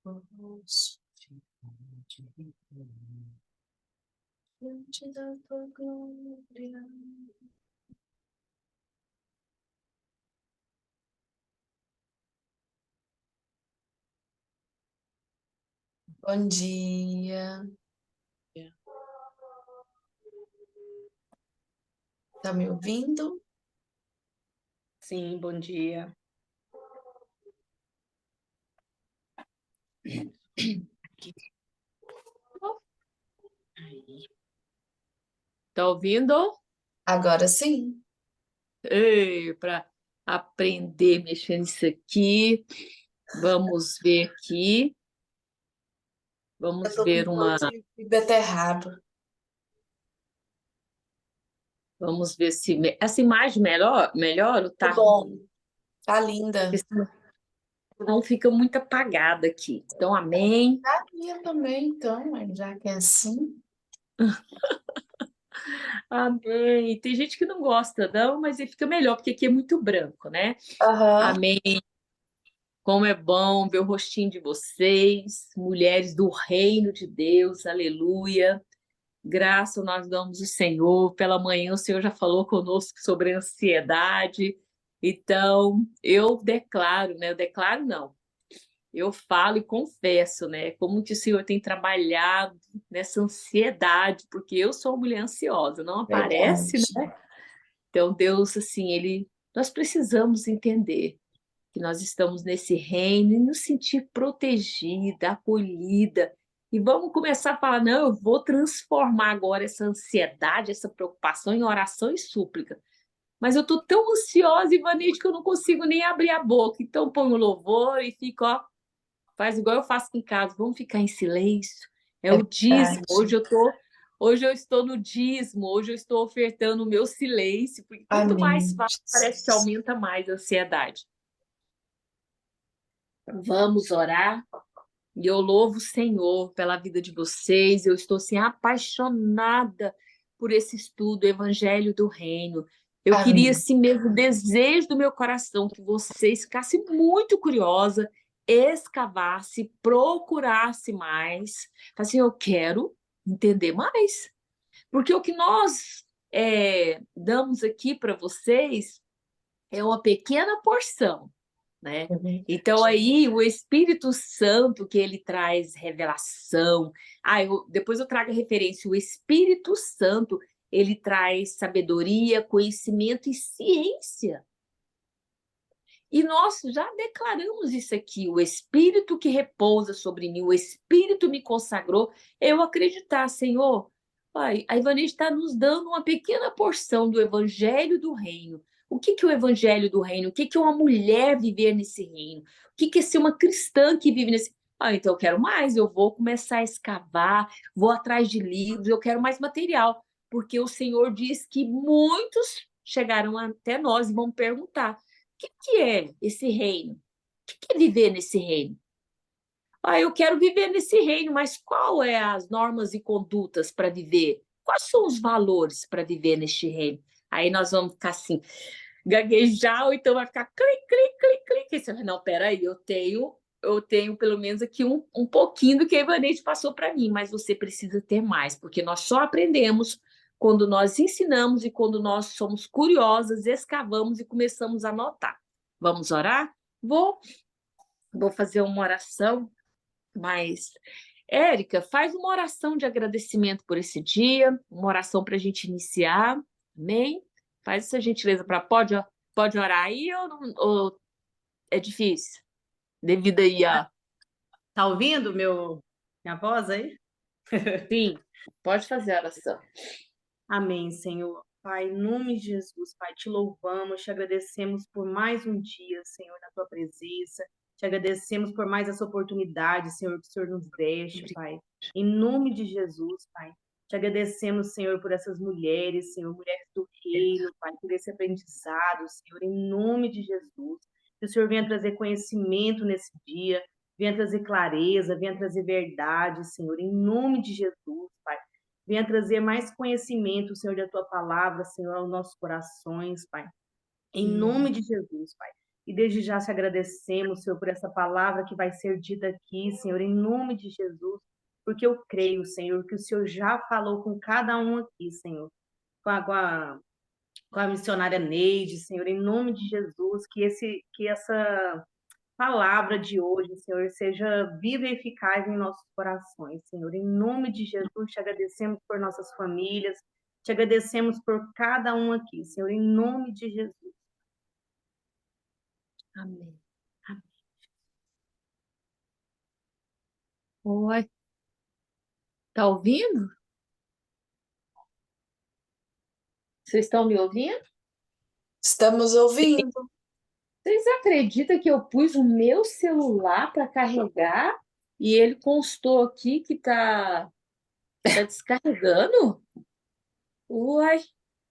posso ficar diante da tua glória. Bom dia. Tá me ouvindo? Sim, bom dia. Tá ouvindo? Agora sim. Para aprender a mexer nisso aqui, vamos ver aqui. Eu Vamos tô com ver gosto de beterraba. vamos ver se essa imagem melhor ou Tá tá bom. ruim? Tá Porque linda. senão não fica muito apagada aqui. Então, amém. Tá minha também, então, mas já que é assim. Amém. Tem gente que não gosta, não, mas ele fica melhor, porque aqui é muito branco, né? Aham. Amém. Como é bom ver o rostinho de vocês, mulheres do reino de Deus, aleluia. Graça nós damos ao Senhor. Pela manhã o Senhor já falou conosco sobre ansiedade. Então, eu declaro, né? Eu declaro não. Eu falo e confesso, né? Como que o Senhor tem trabalhado nessa ansiedade, porque eu sou uma mulher ansiosa, não aparece, Verdade. né? Então, Deus, assim, nós precisamos entender que nós estamos nesse reino e nos sentir protegida, acolhida. E vamos começar a falar: não, eu vou transformar agora essa ansiedade, essa preocupação em oração e súplica. Mas eu estou tão ansiosa, Ivanete, que eu não consigo nem abrir a boca. Então põe o louvor e fica, ó, faz igual eu faço aqui em casa, vamos ficar em silêncio. É É o dízimo. verdade. Hoje eu estou no dízimo, hoje eu estou ofertando o meu silêncio, porque quanto mais Amém, fala, parece que Jesus. aumenta mais a ansiedade. Vamos orar. E eu louvo o Senhor pela vida de vocês. Eu estou assim apaixonada por esse estudo, Evangelho do Reino. Eu queria Amém. assim mesmo, desejo do meu coração que vocês ficassem muito curiosa, escavasse, procurasse mais. Assim, eu quero entender mais, porque o que nós damos aqui para vocês é uma pequena porção, né? É Então verdade. aí o Espírito Santo que ele traz revelação. Depois eu trago a referência. O Espírito Santo ele traz sabedoria, conhecimento e ciência. E nós já declaramos isso aqui. O Espírito que repousa sobre mim, o Espírito me consagrou. Eu acreditar, Senhor. Pai, a Ivanete está nos dando uma pequena porção do Evangelho do Reino. O que que é o Evangelho do Reino? O que que é uma mulher viver nesse reino? O que que é ser uma cristã que vive nesse... então eu quero mais, eu vou começar a escavar, vou atrás de livros, eu quero mais material, porque o Senhor diz que muitos chegaram até nós e vão perguntar: que é esse reino? O que é viver nesse reino? Eu quero viver nesse reino, mas qual é as normas e condutas para viver? Quais são os valores para viver neste reino? Aí nós vamos ficar assim, gaguejar, ou então vai ficar clique, clique, clique, clique. Você vai, não, peraí, eu tenho pelo menos aqui um pouquinho do que a Ivanete passou para mim, mas você precisa ter mais, porque nós só aprendemos quando nós ensinamos e quando nós somos curiosas, escavamos e começamos a anotar. Vamos orar? Vou fazer uma oração, mas, Érica, faz uma oração de agradecimento por esse dia, uma oração para a gente iniciar, amém? Faz essa gentileza para pode orar aí ou é difícil? Devido aí a. Tá ouvindo minha voz aí? Sim, pode fazer a oração. Amém, Senhor. Pai, em nome de Jesus, Pai, te louvamos, te agradecemos por mais um dia, Senhor, na tua presença. Te agradecemos por mais essa oportunidade, Senhor, que o Senhor nos deixa, Pai. Em nome de Jesus, Pai. Te agradecemos, Senhor, por essas mulheres, Senhor, mulheres do reino, Pai, por esse aprendizado, Senhor, em nome de Jesus. Que o Senhor venha trazer conhecimento nesse dia, venha trazer clareza, venha trazer verdade, Senhor, em nome de Jesus, Pai. Venha trazer mais conhecimento, Senhor, da tua palavra, Senhor, aos nossos corações, Pai. Em nome de Jesus, Pai. E desde já te agradecemos, Senhor, por essa palavra que vai ser dita aqui, Senhor, em nome de Jesus, porque eu creio, Senhor, que o Senhor já falou com cada um aqui, Senhor, com a missionária Neide, Senhor, em nome de Jesus, que essa palavra de hoje, Senhor, seja viva e eficaz em nossos corações, Senhor. Em nome de Jesus, te agradecemos por nossas famílias, te agradecemos por cada um aqui, Senhor, em nome de Jesus. Amém. Oi, tá ouvindo? Vocês estão me ouvindo? Estamos ouvindo. Vocês acreditam que eu pus o meu celular para carregar e ele constou aqui que tá descarregando? Uai,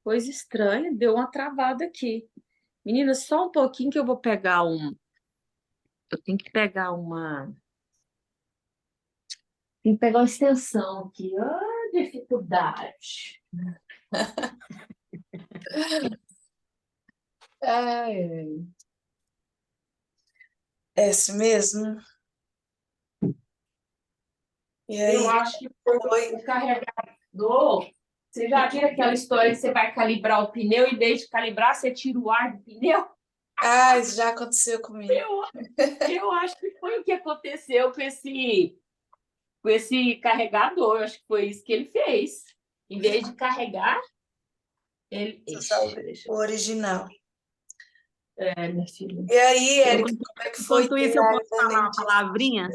coisa estranha, deu uma travada aqui. Menina, só um pouquinho que eu vou pegar um. Eu tenho que pegar uma. Tem que pegar uma extensão aqui. Ah, dificuldade. É, é esse mesmo? E aí, Eu acho que foi o carregador. Você já viu aquela história que você vai calibrar o pneu e, em vez de calibrar, você tira o ar do pneu? isso já aconteceu comigo. Eu acho que foi o que aconteceu com esse carregador. Eu acho que foi isso que ele fez. Em vez de carregar, ele. Ixi, O original. minha filha. E aí, Érica, como é que foi Enquanto isso, ter eu a posso falar uma Valente? palavrinha?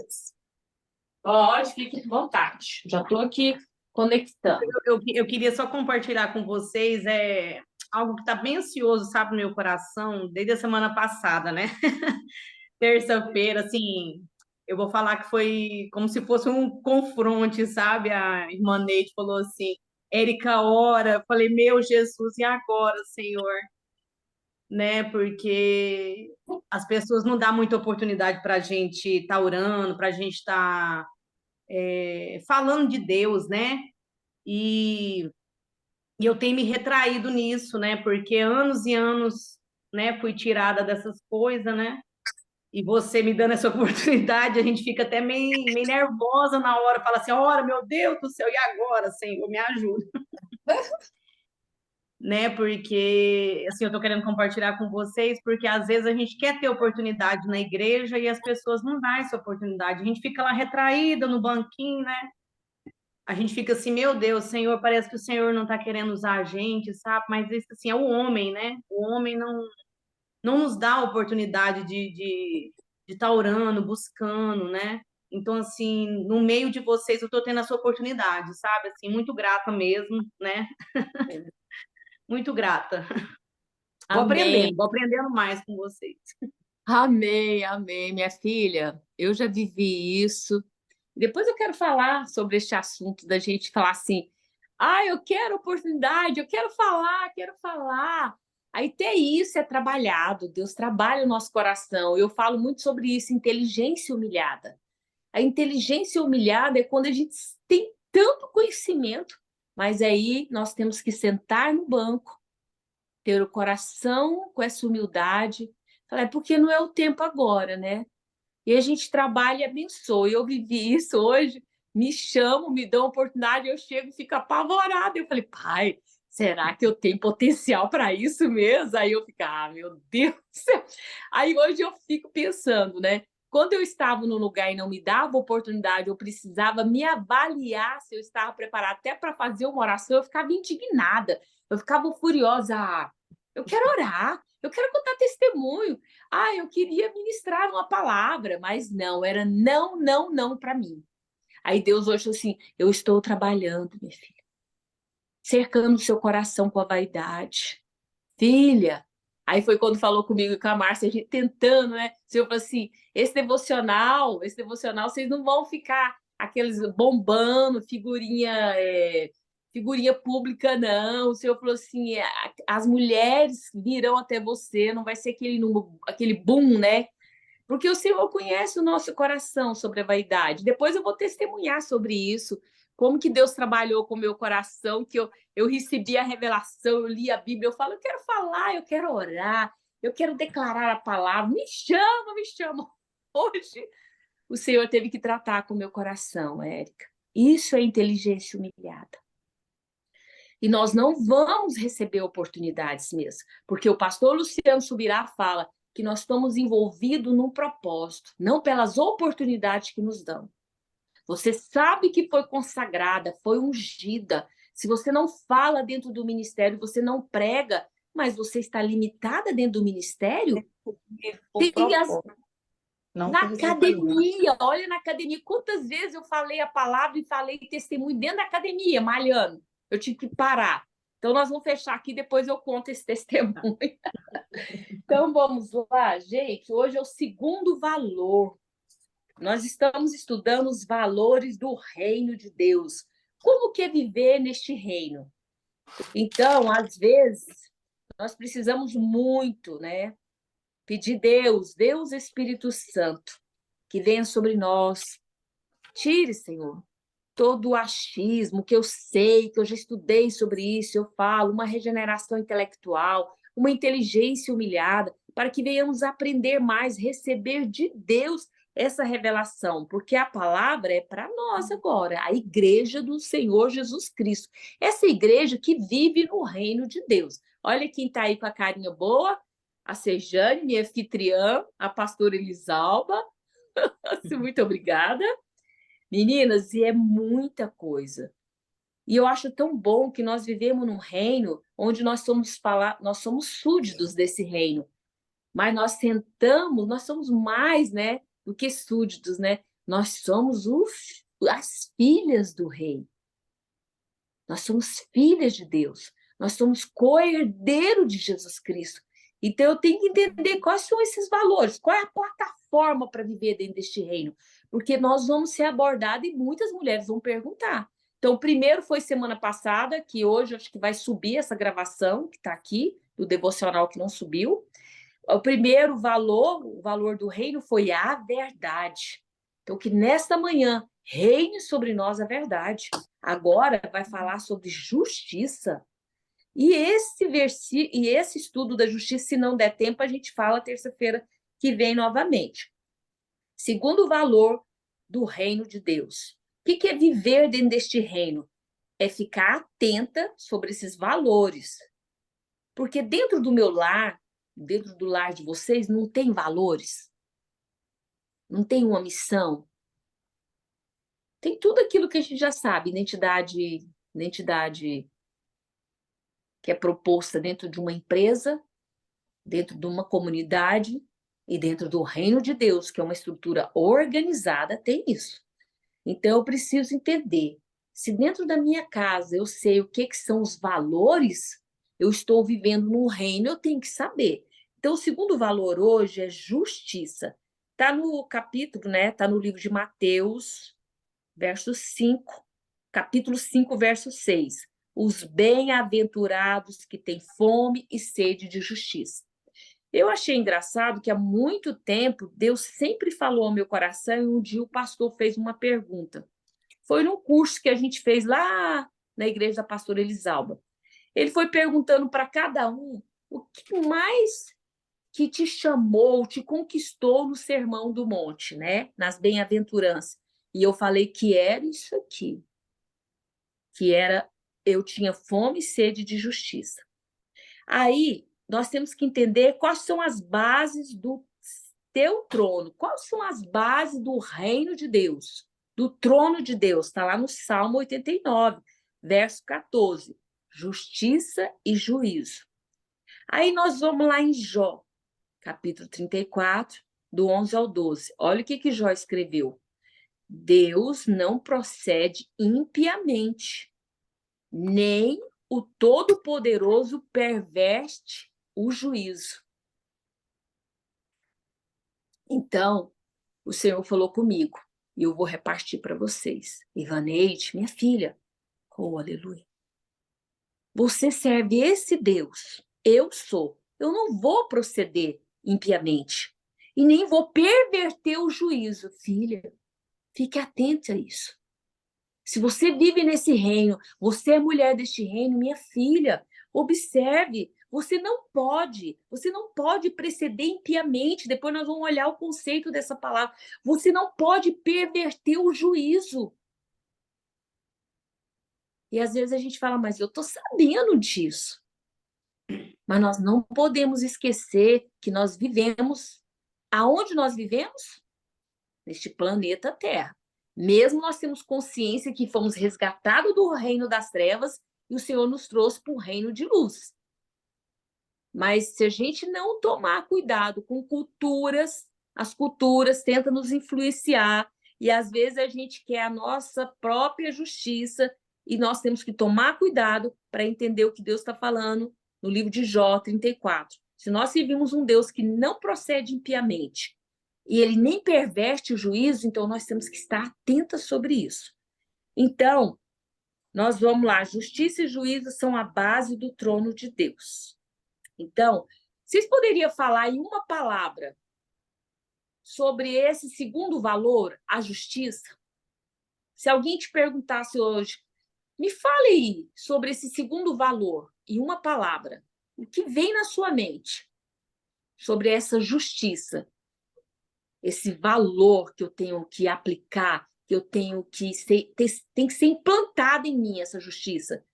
Pode, fique à vontade. Já estou aqui conectando. Eu queria só compartilhar com vocês algo que está bem ansioso, sabe, no meu coração, desde a semana passada, né? Terça-feira, assim, eu vou falar que foi como se fosse um confronto, sabe? A irmã Neide falou assim, Érica, ora. Eu falei, meu Jesus, e agora, Senhor? Né? Porque as pessoas não dão muita oportunidade para a gente estar orando, para a gente estar falando de Deus, né? E eu tenho me retraído nisso, né? Porque anos e anos, né, fui tirada dessas coisas, né? E você me dando essa oportunidade, a gente fica até meio nervosa na hora, fala assim, ora, meu Deus do céu, e agora, Senhor, me ajuda. Né? Porque, assim, eu tô querendo compartilhar com vocês, porque às vezes a gente quer ter oportunidade na igreja e as pessoas não dão essa oportunidade. A gente fica lá retraída no banquinho, né? A gente fica assim, meu Deus, Senhor, parece que o Senhor não está querendo usar a gente, sabe? Mas isso, assim, é o homem, né? O homem não nos dá a oportunidade de estar orando, buscando, né? Então, assim, no meio de vocês, eu estou tendo essa oportunidade, sabe? Assim, muito grata mesmo, né? Muito grata. Amém. Vou aprendendo mais com vocês. Amém, amém, minha filha. Eu já vivi isso. Depois eu quero falar sobre este assunto da gente falar assim: ah, eu quero oportunidade, eu quero falar, quero falar. Aí ter isso é trabalhado, Deus trabalha o nosso coração. Eu falo muito sobre isso, inteligência humilhada. A inteligência humilhada é quando a gente tem tanto conhecimento, mas aí nós temos que sentar no banco, ter o coração com essa humildade. Falar, porque não é o tempo agora, né? E a gente trabalha e abençoa. Eu vivi isso hoje, me chamam, me dão oportunidade, eu chego e fico apavorada. Eu falei, pai, será que eu tenho potencial para isso mesmo? Aí eu fico, meu Deus do céu. Aí hoje eu fico pensando, né? Quando eu estava no lugar e não me dava oportunidade, eu precisava me avaliar se eu estava preparada até para fazer uma oração, eu ficava indignada, eu ficava furiosa. Eu quero orar, eu quero contar testemunho. Eu queria ministrar uma palavra, mas não, era não, não, não para mim. Aí Deus hoje falou assim: eu estou trabalhando, minha filha, cercando o seu coração com a vaidade. Filha. Aí foi quando falou comigo e com a Márcia, a gente tentando, né? O Senhor falou assim: esse devocional, vocês não vão ficar aqueles bombando, figurinha pública, não. O Senhor falou assim: as mulheres virão até você, não vai ser aquele boom, né? Porque o Senhor conhece o nosso coração sobre a vaidade. Depois eu vou testemunhar sobre isso, como que Deus trabalhou com o meu coração, que eu recebi a revelação, eu li a Bíblia, eu falo, eu quero falar, eu quero orar, eu quero declarar a palavra, me chama, me chama. Hoje, o Senhor teve que tratar com o meu coração, Érica. Isso é inteligência humilhada. E nós não vamos receber oportunidades mesmo, porque o pastor Luciano Subirá fala que nós estamos envolvidos num propósito, não pelas oportunidades que nos dão. Você sabe que foi consagrada, foi ungida. Se você não fala dentro do ministério, você não prega, mas você está limitada dentro do ministério? Na academia, olha na academia, quantas vezes eu falei a palavra e falei testemunho dentro da academia, malhando. Eu tive que parar. Então, nós vamos fechar aqui, depois eu conto esse testemunho. Então, vamos lá, gente. Hoje é o segundo valor. Nós estamos estudando os valores do reino de Deus. Como que é viver neste reino? Então, às vezes, nós precisamos muito, né? Pedir Deus Espírito Santo, que venha sobre nós. Tire, Senhor, todo o achismo que eu sei, que eu já estudei sobre isso, eu falo, uma regeneração intelectual, uma inteligência humilhada, para que venhamos aprender mais, receber de Deus essa revelação, porque a palavra é para nós agora, a igreja do Senhor Jesus Cristo. Essa igreja que vive no reino de Deus. Olha quem está aí com a carinha boa, a Sejane, minha anfitriã, a pastora Elisalba. Muito obrigada. Meninas, e é muita coisa. E eu acho tão bom que nós vivemos num reino onde nós somos súditos desse reino. Mas nós somos mais, né, do que súditos, né? Nós somos as filhas do rei. Nós somos filhas de Deus. Nós somos co-herdeiro de Jesus Cristo. Então, eu tenho que entender quais são esses valores, qual é a plataforma para viver dentro deste reino. Porque nós vamos ser abordados e muitas mulheres vão perguntar. Então, o primeiro foi semana passada, que hoje acho que vai subir essa gravação, que está aqui, do devocional que não subiu. O primeiro valor, o valor do reino, foi a verdade. Então, que nesta manhã reine sobre nós a verdade. Agora vai falar sobre justiça. E esse estudo da justiça, se não der tempo, a gente fala terça-feira que vem novamente. Segundo valor do reino de Deus. O que é viver dentro deste reino? É ficar atenta sobre esses valores. Porque dentro do meu lar, dentro do lar de vocês, não tem valores. Não tem uma missão. Tem tudo aquilo que a gente já sabe, identidade que é proposta dentro de uma empresa, dentro de uma comunidade e dentro do reino de Deus, que é uma estrutura organizada, tem isso. Então, eu preciso entender, se dentro da minha casa eu sei o que são os valores, eu estou vivendo num reino, eu tenho que saber. Então, o segundo valor hoje é justiça. Está no capítulo, né? Está no livro de Mateus, verso 5, capítulo 5, verso 6. Os bem-aventurados que têm fome e sede de justiça. Eu achei engraçado que há muito tempo Deus sempre falou ao meu coração e um dia o pastor fez uma pergunta. Foi num curso que a gente fez lá na igreja da pastora Elisalba. Ele foi perguntando para cada um o que mais que te chamou, te conquistou no Sermão do Monte, né? Nas bem-aventuranças. E eu falei que era isso aqui, que era eu tinha fome e sede de justiça. Aí nós temos que entender quais são as bases do teu trono, quais são as bases do reino de Deus, do trono de Deus. Está lá no Salmo 89, verso 14. Justiça e juízo. Aí nós vamos lá em Jó, capítulo 34, do 11 ao 12. Olha o que Jó escreveu. Deus não procede impiamente, nem o Todo-Poderoso perverte o juízo. Então, o Senhor falou comigo, e eu vou repartir para vocês. Ivaneide, minha filha, oh, aleluia. Você serve esse Deus, eu sou. Eu não vou proceder impiamente, e nem vou perverter o juízo. Filha, fique atenta a isso. Se você vive nesse reino, você é mulher deste reino, minha filha, observe, você não pode preceder impiamente. Depois nós vamos olhar o conceito dessa palavra. Você não pode perverter o juízo. E às vezes a gente fala, mas eu estou sabendo disso. Mas nós não podemos esquecer que nós vivemos. Aonde nós vivemos? Neste planeta Terra. Mesmo nós temos consciência que fomos resgatados do reino das trevas e o Senhor nos trouxe para o reino de luz. Mas se a gente não tomar cuidado com culturas, as culturas tentam nos influenciar e às vezes a gente quer a nossa própria justiça e nós temos que tomar cuidado para entender o que Deus está falando no livro de Jó 34. Se nós servimos um Deus que não procede impiamente e ele nem perverte o juízo, então nós temos que estar atentas sobre isso. Então, nós vamos lá, justiça e juízo são a base do trono de Deus. Então, vocês poderiam falar em uma palavra sobre esse segundo valor, a justiça? Se alguém te perguntasse hoje, me fale aí sobre esse segundo valor, em uma palavra, o que vem na sua mente sobre essa justiça? Esse valor que eu tenho que aplicar, que eu tenho que tem que ser implantada em mim, essa justiça.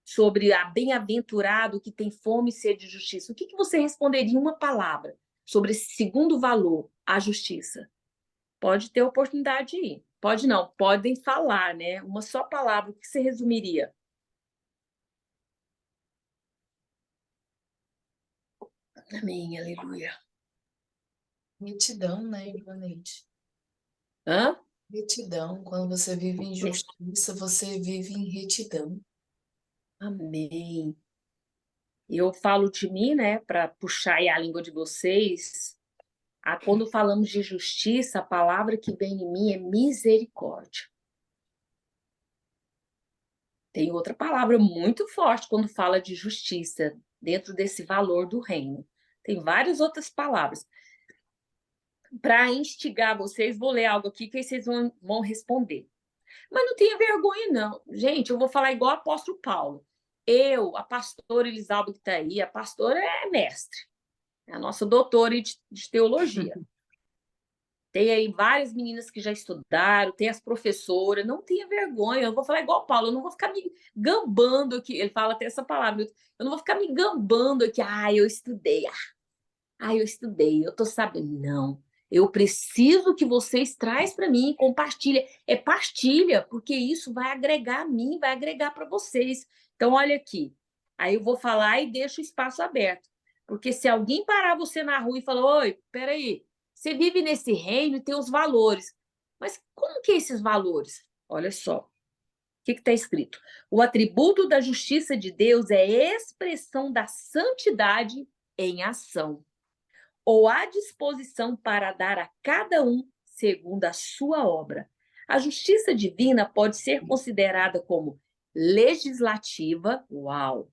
Sobre a bem-aventurado que tem fome e sede de justiça. O que você responderia em uma palavra sobre esse segundo valor, a justiça? Pode ter oportunidade aí. Pode não, podem falar, né? Uma só palavra, o que você resumiria? Amém, aleluia. Retidão, né, Ivanete? Hã? Retidão. Quando você vive em justiça, você vive em retidão. Amém. Eu falo de mim, né, para puxar aí a língua de vocês. Quando falamos de justiça, a palavra que vem em mim é misericórdia. Tem outra palavra muito forte quando fala de justiça, dentro desse valor do reino. Tem várias outras palavras. Para instigar vocês, vou ler algo aqui que aí vocês vão responder. Mas não tenha vergonha, não. Gente, eu vou falar igual o apóstolo Paulo. Eu, a pastora Elisalba que está aí, a pastora é mestre, é a nossa doutora de teologia. Tem aí várias meninas que já estudaram, tem as professoras, não tenha vergonha, eu vou falar igual o Paulo, eu não vou ficar me gambando aqui, ele fala até essa palavra, eu não vou ficar me gambando aqui, eu estudei, eu tô sabendo, não. Eu preciso que vocês traz para mim, compartilha. É partilha, porque isso vai agregar a mim, vai agregar para vocês. Então, olha aqui. Aí eu vou falar e deixo o espaço aberto. Porque se alguém parar você na rua e falar, oi, peraí, você vive nesse reino e tem os valores. Mas como que é esses valores? Olha só. O que está escrito? O atributo da justiça de Deus é expressão da santidade em ação, ou à disposição para dar a cada um segundo a sua obra. A justiça divina pode ser considerada como legislativa, uau,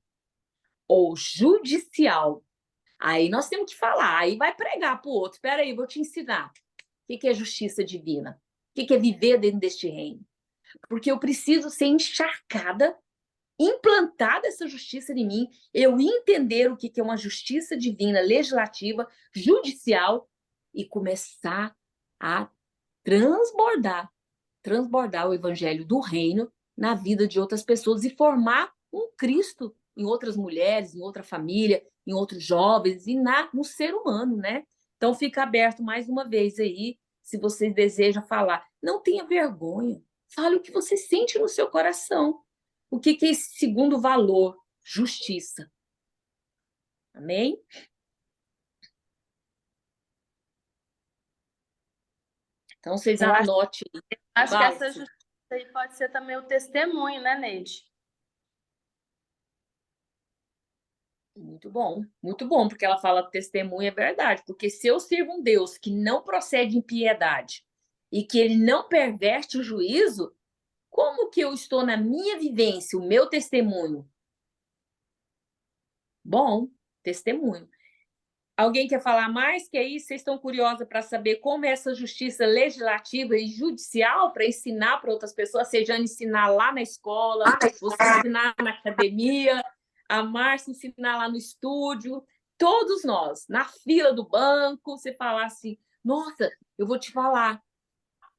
ou judicial. Aí nós temos que falar, aí vai pregar para o outro. Espera aí, vou te ensinar. O que é justiça divina? O que é viver dentro deste reino? Porque eu preciso ser encharcada, implantada essa justiça em mim, eu entender o que é uma justiça divina, legislativa, judicial e começar a transbordar o evangelho do reino na vida de outras pessoas e formar um Cristo em outras mulheres, em outra família, em outros jovens e no ser humano, né? Então fica aberto mais uma vez aí, se vocês desejam falar. Não tenha vergonha, fale o que você sente no seu coração. O que é esse segundo valor? Justiça. Amém? Então, vocês Eu acho, anotem. acho que Fala, essa Sil. justiça aí pode ser também o testemunho, né, Neide? Muito bom, porque ela fala testemunho, é verdade. Porque se eu sirvo um Deus que não procede em piedade e que ele não perverte o juízo, como que eu estou na minha vivência, o meu testemunho? Bom, testemunho. Alguém quer falar mais? Que aí vocês estão curiosos para saber como é essa justiça legislativa e judicial para ensinar para outras pessoas, seja ensinar lá na escola, você ensinar na academia, a Márcia ensinar lá no estúdio, todos nós, na fila do banco, você falar assim, nossa, eu vou te falar,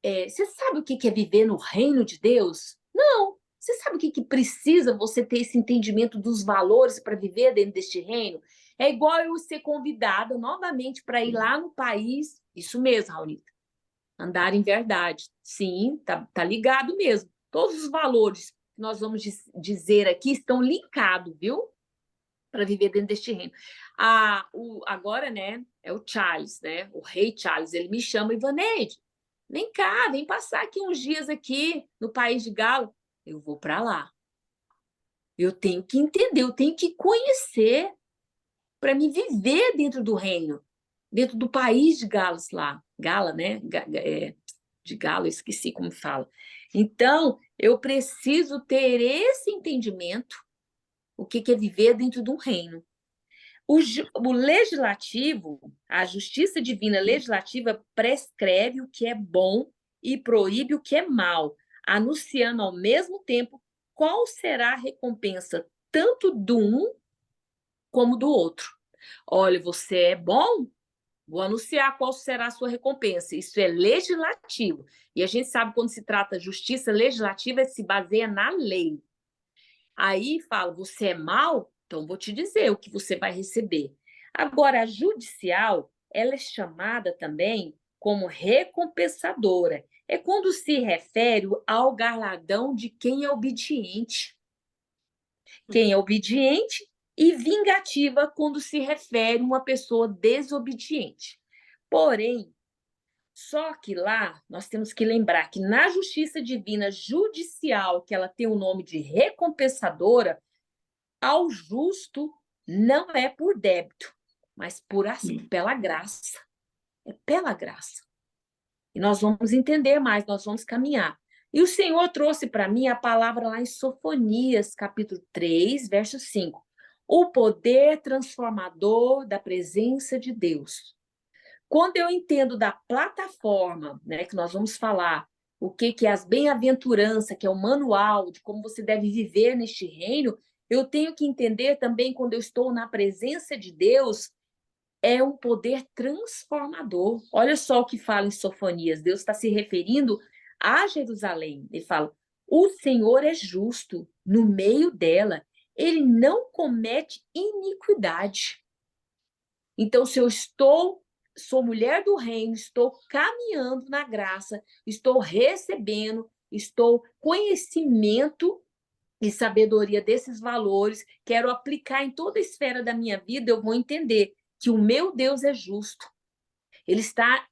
você sabe o que é viver no reino de Deus? Não. Você sabe o que precisa você ter esse entendimento dos valores para viver dentro deste reino? É igual eu ser convidada novamente para ir lá no país, isso mesmo, Raulita, andar em verdade. Sim, tá ligado mesmo. Todos os valores que nós vamos dizer aqui estão linkados, viu? Para viver dentro deste reino. Agora, né, é o Charles, né? O rei Charles, ele me chama, Ivaneide, vem cá, vem passar aqui uns dias aqui no País de Galo. Eu vou para lá. Eu tenho que entender, eu tenho que conhecer para me viver dentro do reino, dentro do País de Galos lá. Gala, né? De Galo, esqueci como fala. Então, eu preciso ter esse entendimento, o que é viver dentro de um reino. O legislativo, a justiça divina legislativa prescreve o que é bom e proíbe o que é mal, anunciando ao mesmo tempo qual será a recompensa tanto do um como do outro. Olha, você é bom? Vou anunciar qual será a sua recompensa. Isso é legislativo. E a gente sabe quando se trata de justiça legislativa, se baseia na lei. Aí fala, você é mal? Então vou te dizer o que você vai receber. Agora, a judicial, ela é chamada também como recompensadora. É quando se refere ao galardão de quem é obediente. Quem é obediente e vingativa quando se refere a uma pessoa desobediente. Porém, só que lá nós temos que lembrar que na justiça divina judicial, que ela tem o nome de recompensadora, ao justo não é por débito, mas pela graça. É pela graça. E nós vamos entender mais, nós vamos caminhar. E o Senhor trouxe para mim a palavra lá em Sofonias, capítulo 3, verso 5. O poder transformador da presença de Deus. Quando eu entendo da plataforma, né, que nós vamos falar, o que é as bem-aventuranças, que é o manual de como você deve viver neste reino, eu tenho que entender também, quando eu estou na presença de Deus, é um poder transformador. Olha só o que fala em Sofonias. Deus está se referindo a Jerusalém. Ele fala, o Senhor é justo no meio dela. Ele não comete iniquidade. Então, se eu sou mulher do reino, estou caminhando na graça, estou recebendo, estou conhecimento e sabedoria desses valores, quero aplicar em toda a esfera da minha vida, eu vou entender que o meu Deus é justo. Ele está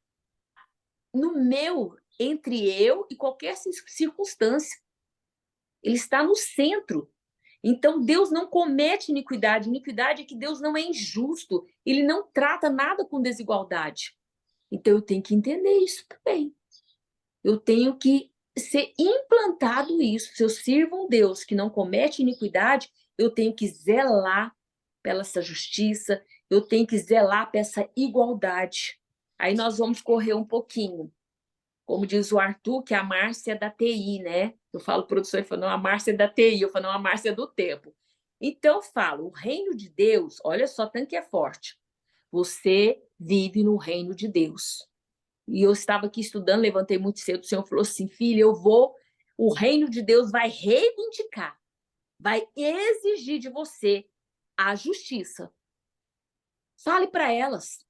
entre eu e qualquer circunstância. Ele está no centro. Então, Deus não comete iniquidade. Iniquidade é que Deus não é injusto. Ele não trata nada com desigualdade. Então, eu tenho que entender isso também. Eu tenho que ser implantado isso. Se eu sirvo um Deus que não comete iniquidade, eu tenho que zelar pela essa justiça, eu tenho que zelar pela essa igualdade. Aí nós vamos correr um pouquinho. Como diz o Arthur, que é a Márcia da TI, né? Eu falo produção, ele fala, não, a Márcia da TI, eu falo, não, a Márcia do tempo. Então, eu falo, o reino de Deus, olha só, tanto que é forte. Você vive no reino de Deus. E eu estava aqui estudando, levantei muito cedo, o Senhor falou assim, filha, o reino de Deus vai reivindicar, vai exigir de você a justiça. Fale para elas.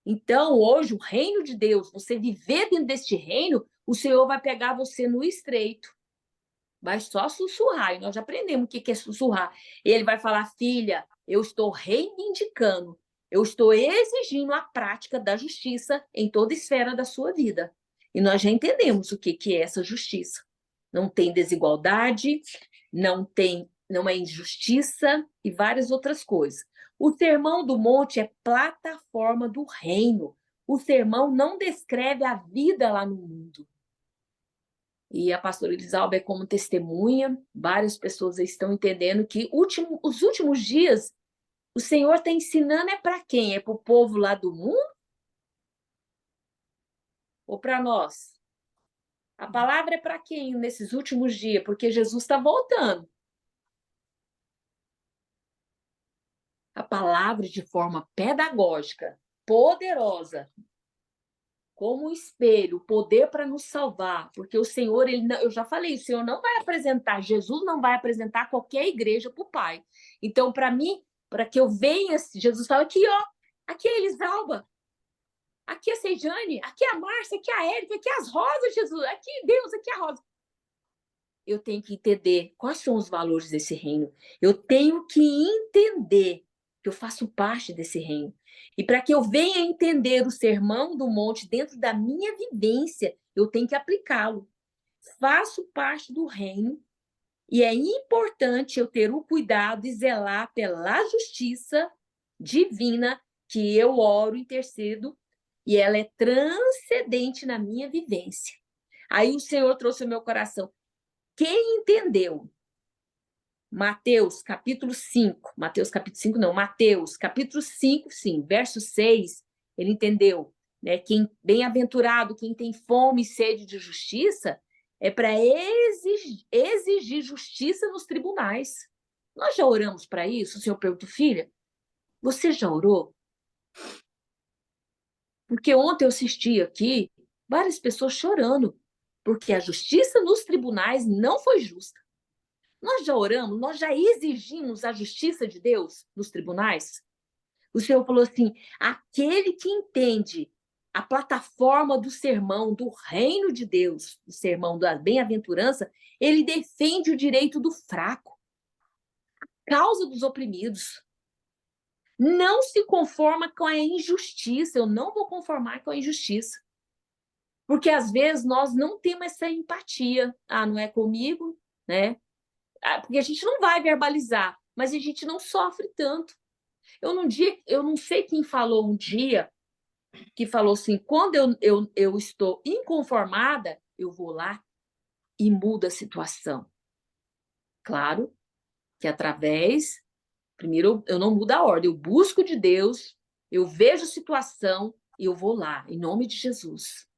Então, hoje, o reino de Deus, você viver dentro deste reino, o Senhor vai pegar você no estreito. Vai só sussurrar, e nós já aprendemos o que é sussurrar. Ele vai falar, filha, eu estou reivindicando, eu estou exigindo a prática da justiça em toda esfera da sua vida. E nós já entendemos o que é essa justiça. Não tem desigualdade, não é injustiça e várias outras coisas. O Sermão do Monte é plataforma do reino. O sermão não descreve a vida lá no mundo. E a pastora Elisalba é como testemunha, várias pessoas estão entendendo que os últimos dias O Senhor está ensinando é para quem? É para o povo lá do mundo? Ou para nós? A palavra é para quem nesses últimos dias? Porque Jesus está voltando. A palavra de forma pedagógica, poderosa, como um espelho, poder para nos salvar, porque o Senhor, eu já falei, o Senhor não vai apresentar, Jesus não vai apresentar qualquer igreja para o Pai. Então, para mim, para que eu venha, Jesus fala aqui, ó, aqui é a Elisalba, aqui é a Sejane, aqui é a Márcia, aqui é a Érica, aqui é as rosas, Jesus, aqui Deus, aqui é a rosa. Eu tenho que entender quais são os valores desse reino. Eu tenho que entender que eu faço parte desse reino. E para que eu venha entender o Sermão do Monte dentro da minha vivência, eu tenho que aplicá-lo. Faço parte do reino e é importante eu ter o cuidado e zelar pela justiça divina que eu oro, intercedo, e ela é transcendente na minha vivência. Aí o Senhor trouxe ao meu coração. Quem entendeu Mateus capítulo 5, Mateus capítulo 5 não, Mateus capítulo 5, sim, verso 6, ele entendeu, né? Quem bem-aventurado, quem tem fome e sede de justiça, é para exigir justiça nos tribunais. Nós já oramos para isso? O senhor perguntou, filha, você já orou? Porque ontem eu assisti aqui várias pessoas chorando, porque a justiça nos tribunais não foi justa. Nós já oramos, nós já exigimos a justiça de Deus nos tribunais? O Senhor falou assim, aquele que entende a plataforma do sermão do reino de Deus, do sermão da bem-aventurança, ele defende o direito do fraco, a causa dos oprimidos. Não se conforma com a injustiça, eu não vou conformar com a injustiça. Porque às vezes nós não temos essa empatia. Ah, não é comigo, né? Porque a gente não vai verbalizar, mas a gente não sofre tanto. Eu não sei quem falou um dia, que falou assim, quando eu estou inconformada, eu vou lá e mudo a situação. Claro que primeiro eu não mudo a ordem, eu busco de Deus, eu vejo a situação e eu vou lá, em nome de Jesus.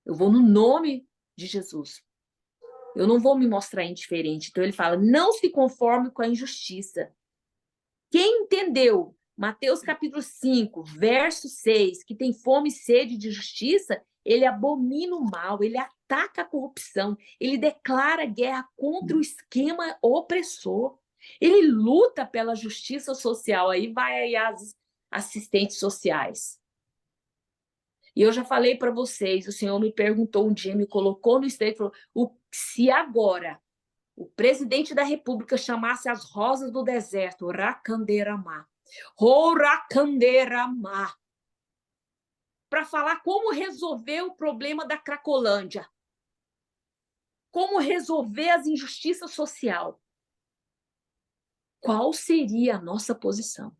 Eu vou no nome de Jesus. Eu não vou me mostrar indiferente. Então ele fala, não se conforme com a injustiça. Quem entendeu Mateus capítulo 5, verso 6, que tem fome e sede de justiça, ele abomina o mal, ele ataca a corrupção, ele declara guerra contra o esquema opressor. Ele luta pela justiça social, aí vai aí as assistentes sociais. E eu já falei para vocês, o Senhor me perguntou um dia, me colocou no estreito, falou, se agora o presidente da República chamasse as rosas do deserto, Racanderamá, para falar como resolver o problema da Cracolândia, como resolver as injustiças sociais, qual seria a nossa posição?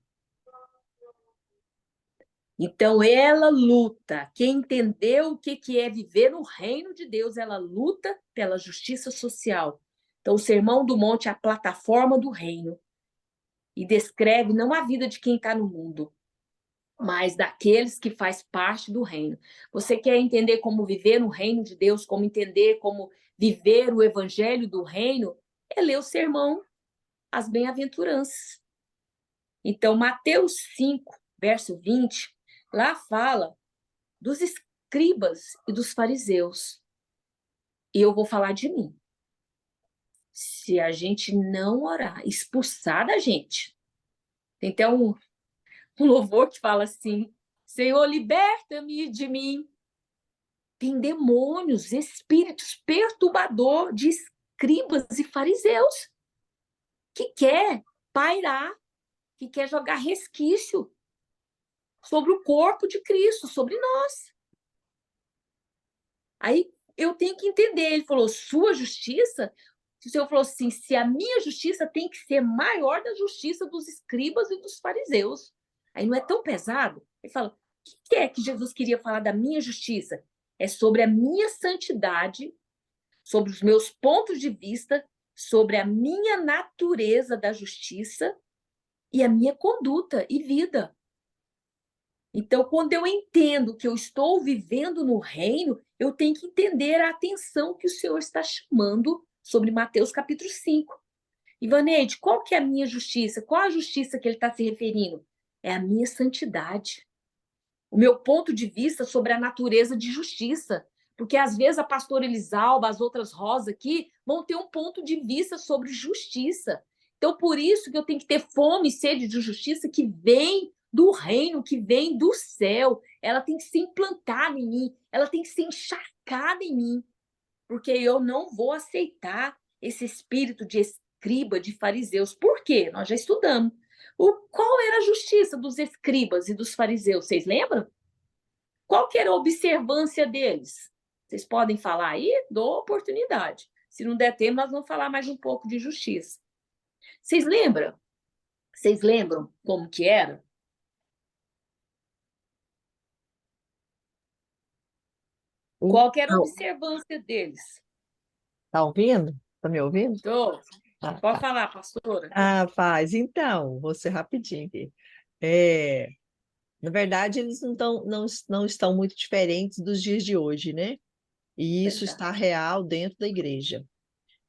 Então, ela luta. Quem entendeu o que é viver no reino de Deus, ela luta pela justiça social. Então, o Sermão do Monte é a plataforma do reino e descreve não a vida de quem está no mundo, mas daqueles que faz parte do reino. Você quer entender como viver no reino de Deus, como entender como viver o evangelho do reino? É ler o sermão, as bem-aventuranças. Então, Mateus 5, verso 20, lá fala dos escribas e dos fariseus. E eu vou falar de mim. Se a gente não orar, expulsar da gente. Tem até um louvor que fala assim, Senhor, liberta-me de mim. Tem demônios, espíritos perturbadores de escribas e fariseus que quer pairar, que quer jogar resquício sobre o corpo de Cristo, sobre nós. Aí eu tenho que entender, ele falou, sua justiça, o Senhor falou assim, se a minha justiça tem que ser maior da justiça dos escribas e dos fariseus. Aí não é tão pesado? Ele fala, o que é que Jesus queria falar da minha justiça? É sobre a minha santidade, sobre os meus pontos de vista, sobre a minha natureza da justiça e a minha conduta e vida. Então, quando eu entendo que eu estou vivendo no reino, eu tenho que entender a atenção que o Senhor está chamando sobre Mateus capítulo 5. Ivaneide, qual que é a minha justiça? Qual a justiça que ele está se referindo? É a minha santidade. O meu ponto de vista sobre a natureza de justiça. Porque às vezes a pastora Elisalba, as outras Rosas aqui, vão ter um ponto de vista sobre justiça. Então, por isso que eu tenho que ter fome e sede de justiça que vem do reino, que vem do céu. Ela tem que ser implantada em mim, ela tem que ser encharcada em mim. Porque eu não vou aceitar esse espírito de escriba, de fariseus. Por quê? Nós já estudamos. Qual era a justiça dos escribas e dos fariseus? Vocês lembram? Qual que era a observância deles? Vocês podem falar aí? Dou oportunidade. Se não der tempo, nós vamos falar mais um pouco de justiça. Vocês lembram? Vocês lembram como que era? Qual que era a Então, observância deles? tá ouvindo? Tá me ouvindo? Tô. Ah, Pode tá. falar, pastora. Ah, paz. Então, vou ser rapidinho aqui. É, na verdade, eles não estão muito diferentes dos dias de hoje, né? E isso Verdade. está real dentro da igreja.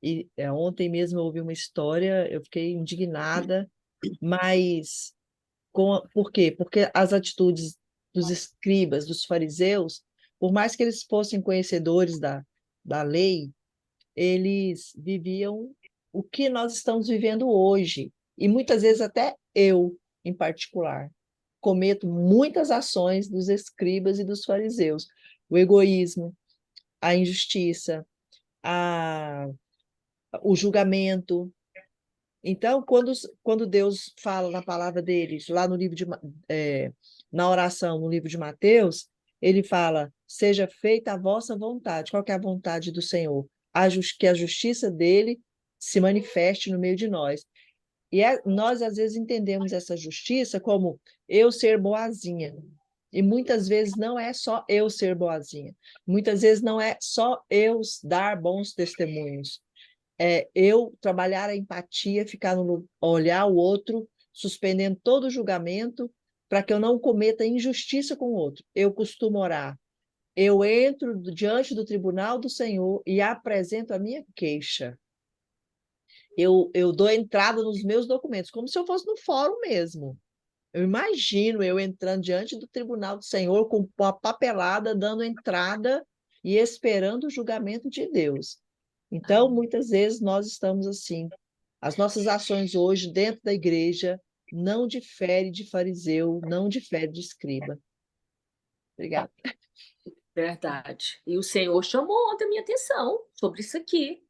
E ontem mesmo eu ouvi uma história, eu fiquei indignada, mas por quê? Porque as atitudes dos escribas, dos fariseus, por mais que eles fossem conhecedores da lei, eles viviam o que nós estamos vivendo hoje. E muitas vezes até eu, em particular, cometo muitas ações dos escribas e dos fariseus. O egoísmo, a injustiça, a, o julgamento. Então, quando Deus fala na palavra deles, lá no livro na oração, no livro de Mateus, ele fala: seja feita a vossa vontade. Qual que é a vontade do Senhor? Que a justiça dele se manifeste no meio de nós. E nós, às vezes, entendemos essa justiça como eu ser boazinha. E muitas vezes não é só eu ser boazinha. Muitas vezes não é só eu dar bons testemunhos. É eu trabalhar a empatia, olhar o outro, suspendendo todo o julgamento, para que eu não cometa injustiça com o outro. Eu costumo orar. Eu entro diante do tribunal do Senhor e apresento a minha queixa. Eu dou entrada nos meus documentos, como se eu fosse no fórum mesmo. Eu imagino eu entrando diante do tribunal do Senhor com a papelada, dando entrada e esperando o julgamento de Deus. Então, muitas vezes nós estamos assim. As nossas ações hoje dentro da igreja não diferem de fariseu, não diferem de escriba. Obrigada. Verdade. E o Senhor chamou ontem a minha atenção sobre isso aqui.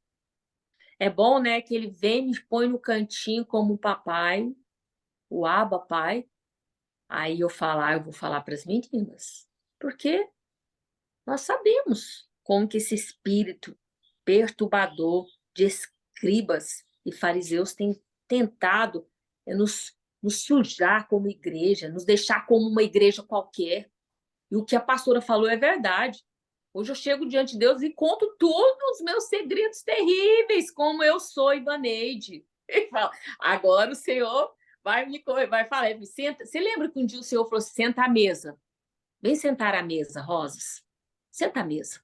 É bom, né, que ele vem e me põe no cantinho como o papai, o Abba Pai. Aí eu vou falar para as meninas. Porque nós sabemos como que esse espírito perturbador de escribas e fariseus tem tentado nos sujar como igreja, nos deixar como uma igreja qualquer. E o que a pastora falou é verdade. Hoje eu chego diante de Deus e conto todos os meus segredos terríveis, como eu sou, Ivaneide. Ele fala, agora o Senhor vai falar, senta. Você lembra que um dia o Senhor falou, senta à mesa. Vem sentar à mesa, Rosas. Senta à mesa.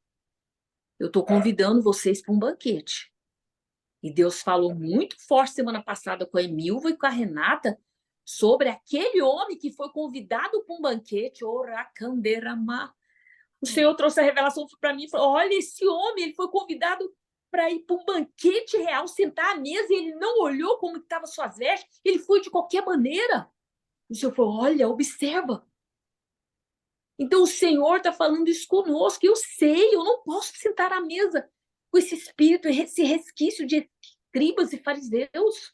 Eu estou convidando vocês para um banquete. E Deus falou muito forte semana passada com a Emilva e com a Renata sobre aquele homem que foi convidado para um banquete. Oracanderama. O Senhor trouxe a revelação para mim e falou: olha, esse homem ele foi convidado para ir para um banquete real, sentar à mesa, e ele não olhou como estavam suas vestes, ele foi de qualquer maneira. O Senhor falou: olha, observa. Então o Senhor está falando isso conosco. Eu sei, eu não posso sentar à mesa com esse espírito, esse resquício de escribas e fariseus.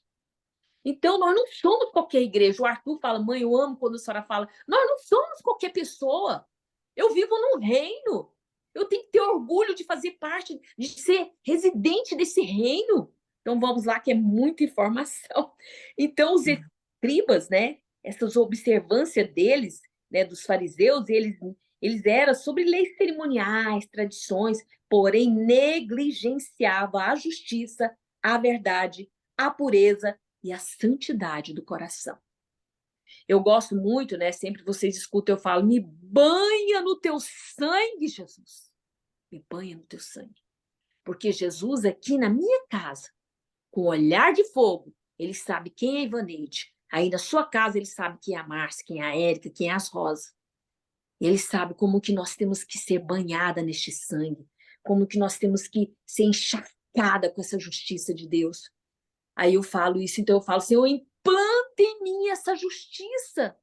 Então, nós não somos qualquer igreja. O Arthur fala, mãe, eu amo quando a senhora fala. Nós não somos qualquer pessoa. Eu vivo num reino. Eu tenho que ter orgulho de fazer parte, de ser residente desse reino. Então, vamos lá, que é muita informação. Então, os escribas, né, essas observâncias deles, né, dos fariseus, eles eram sobre leis cerimoniais, tradições, porém negligenciavam a justiça, a verdade, a pureza e a santidade do coração. Eu gosto muito, né? Sempre vocês escutam, eu falo, me banha no teu sangue, Jesus. Me banha no teu sangue. Porque Jesus aqui na minha casa, com o olhar de fogo, ele sabe quem é a Ivaneide. Aí na sua casa ele sabe quem é a Márcia, quem é a Érica, quem é as Rosas. Ele sabe como que nós temos que ser banhada neste sangue, como que nós temos que ser encharcada com essa justiça de Deus. Aí eu falo isso, então eu falo, Senhor, implanta em mim essa justiça.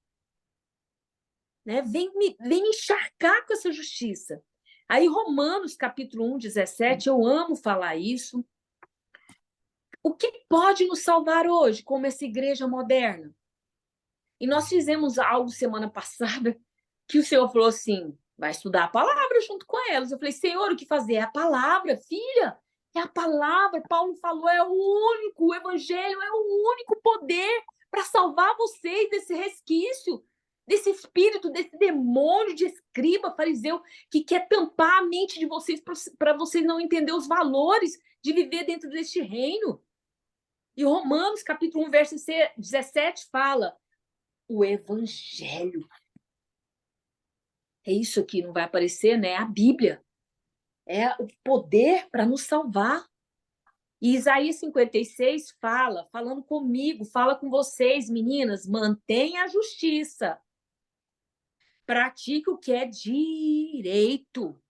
Né? Vem me encharcar com essa justiça. Aí Romanos, capítulo 1, 17, eu amo falar isso. O que pode nos salvar hoje, como essa igreja moderna? E nós fizemos algo semana passada, que o Senhor falou assim, vai estudar a palavra junto com elas. Eu falei, Senhor, o que fazer? É a palavra, filha. É a palavra. Paulo falou, é o único, o evangelho é o único poder para salvar vocês desse resquício, desse espírito, desse demônio de escriba, fariseu, que quer tampar a mente de vocês para vocês não entenderem os valores de viver dentro deste reino. E Romanos, capítulo 1, verso 17, fala o evangelho. É isso aqui, não vai aparecer, né? A Bíblia. É o poder para nos salvar. E Isaías 56 fala, falando comigo, fala com vocês, meninas, mantenha a justiça. Pratique o que é direito.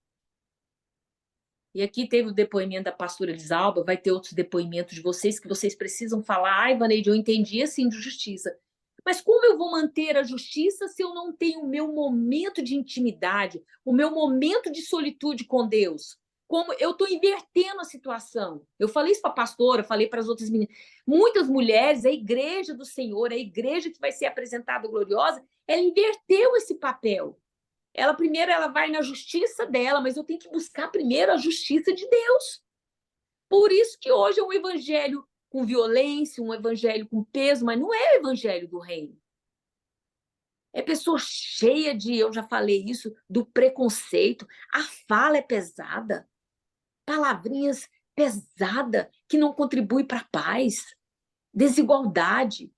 E aqui teve o depoimento da pastora Elisalba, vai ter outros depoimentos de vocês que vocês precisam falar. Ai, Vaneide, eu entendi assim de justiça. Mas como eu vou manter a justiça se eu não tenho o meu momento de intimidade, o meu momento de solitude com Deus? Como eu estou invertendo a situação. Eu falei isso para a pastora, falei para as outras meninas. Muitas mulheres, a igreja do Senhor, a igreja que vai ser apresentada gloriosa, ela inverteu esse papel. Primeiro ela vai na justiça dela, mas eu tenho que buscar primeiro a justiça de Deus. Por isso que hoje é um evangelho com violência, um evangelho com peso, mas não é o evangelho do reino. É pessoa cheia de, eu já falei isso, do preconceito. A fala é pesada. Palavrinhas pesadas que não contribuem para a paz. Desigualdade.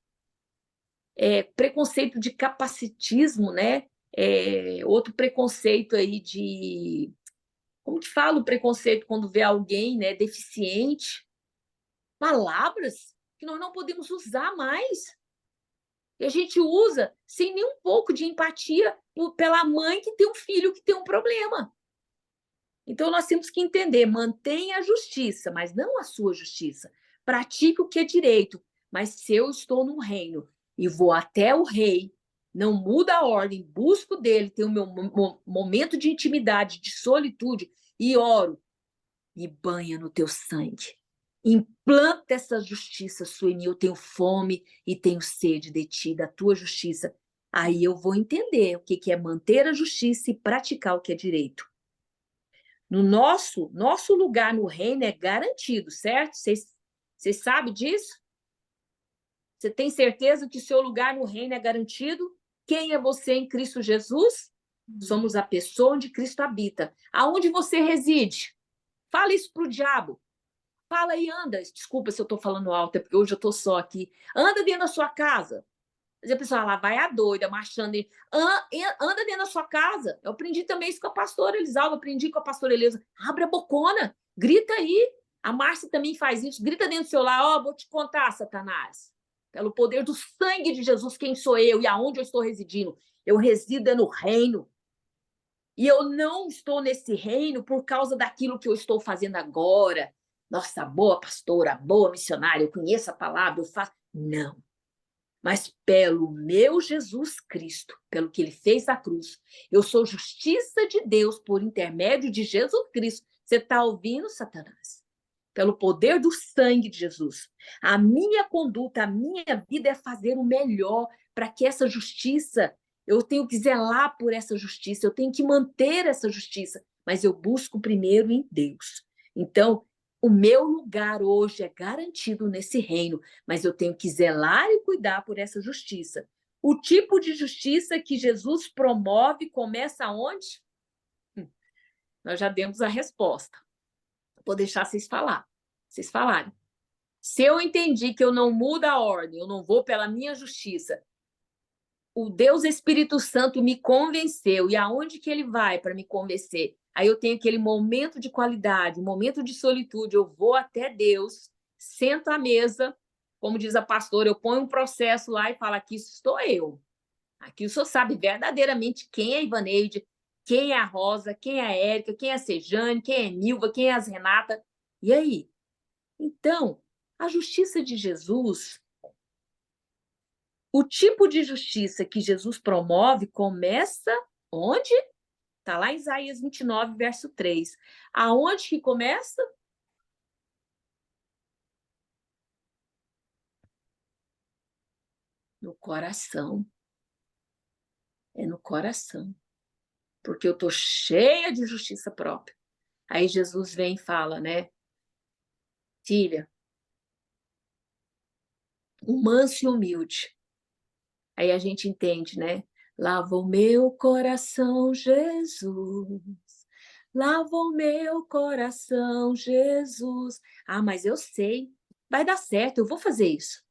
Preconceito de capacitismo, né? Outro preconceito aí de... Como que fala o preconceito quando vê alguém, né, deficiente? Palavras que nós não podemos usar mais. E a gente usa sem nem um pouco de empatia pela mãe que tem um filho que tem um problema. Então, nós temos que entender, mantenha a justiça, mas não a sua justiça. Pratique o que é direito. Mas se eu estou no reino e vou até o rei, não muda a ordem, busco dele, tenho o meu momento de intimidade, de solitude, e oro, me banha no teu sangue. Implanta essa justiça sua em mim. Eu tenho fome e tenho sede de ti, da tua justiça. Aí eu vou entender o que é manter a justiça e praticar o que é direito. No nosso lugar no reino é garantido, certo? Vocês sabem disso? Você tem certeza que o seu lugar no reino é garantido? Quem é você em Cristo Jesus? Somos a pessoa onde Cristo habita. Aonde você reside? Fala isso para o diabo. Fala e anda. Desculpa se eu estou falando alto, é porque hoje eu estou só aqui. Anda dentro da sua casa. Mas a pessoa lá vai a doida, marchando. Anda dentro da sua casa. Eu aprendi também isso com a pastora Elisalva, aprendi com a pastora Elisa. Abre a bocona, grita aí. A Márcia também faz isso. Grita dentro do seu lar. Vou te contar, Satanás. Pelo poder do sangue de Jesus, quem sou eu e aonde eu estou residindo? Eu resido no reino. E eu não estou nesse reino por causa daquilo que eu estou fazendo agora. Nossa, boa pastora, boa missionária, eu conheço a palavra, eu faço. Não. Mas pelo meu Jesus Cristo, pelo que ele fez na cruz, eu sou justiça de Deus por intermédio de Jesus Cristo. Você está ouvindo, Satanás? Pelo poder do sangue de Jesus. A minha conduta, a minha vida é fazer o melhor para que essa justiça, eu tenho que zelar por essa justiça, eu tenho que manter essa justiça, mas eu busco primeiro em Deus. Então, o meu lugar hoje é garantido nesse reino, mas eu tenho que zelar e cuidar por essa justiça. O tipo de justiça que Jesus promove começa onde? Nós já demos a resposta. Vou deixar vocês falarem. Se eu entendi que eu não mudo a ordem, eu não vou pela minha justiça, o Deus Espírito Santo me convenceu. E aonde que ele vai para me convencer? Aí eu tenho aquele momento de qualidade, um momento de solitude. Eu vou até Deus, sento à mesa, como diz a pastora, eu ponho um processo lá e falo: aqui estou eu. Aqui o senhor sabe verdadeiramente quem é a Ivaneide, quem é a Rosa, quem é a Érica, quem é a Sejane, quem é a Nilva, quem é a Renata. E aí? Então, a justiça de Jesus, o tipo de justiça que Jesus promove começa onde? Está lá em Isaías 29, verso 3. Aonde que começa? No coração. É no coração. Porque eu estou cheia de justiça própria. Aí Jesus vem e fala, né? Filha, o manso e humilde. Aí a gente entende, né? Lava o meu coração, Jesus. Lava o meu coração, Jesus. Ah, mas eu sei. Vai dar certo, eu vou fazer isso.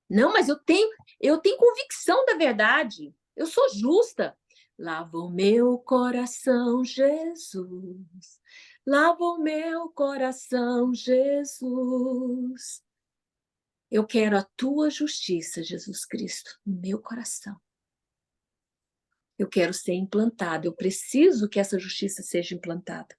Não, mas eu tenho convicção da verdade. Eu sou justa. Lava o meu coração, Jesus. Lava o meu coração, Jesus. Eu quero a tua justiça, Jesus Cristo, no meu coração. Eu quero ser implantado. Eu preciso que essa justiça seja implantada.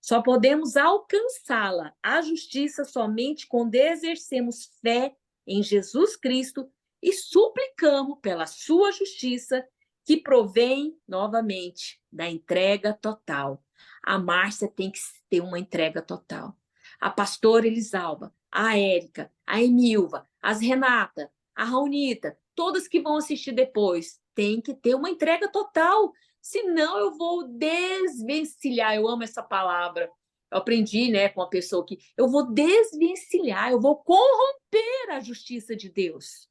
Só podemos alcançá-la, a justiça, somente quando exercemos fé em Jesus Cristo e suplicamos pela sua justiça, que provém, novamente, da entrega total. A Márcia tem que ter uma entrega total. A pastora Elisalva, a Érica, a Emilva, as Renata, a Raunita, todas que vão assistir depois, tem que ter uma entrega total. Senão eu vou desvencilhar. Eu amo essa palavra. Eu aprendi, né, com uma pessoa que eu vou desvencilhar, eu vou corromper a justiça de Deus.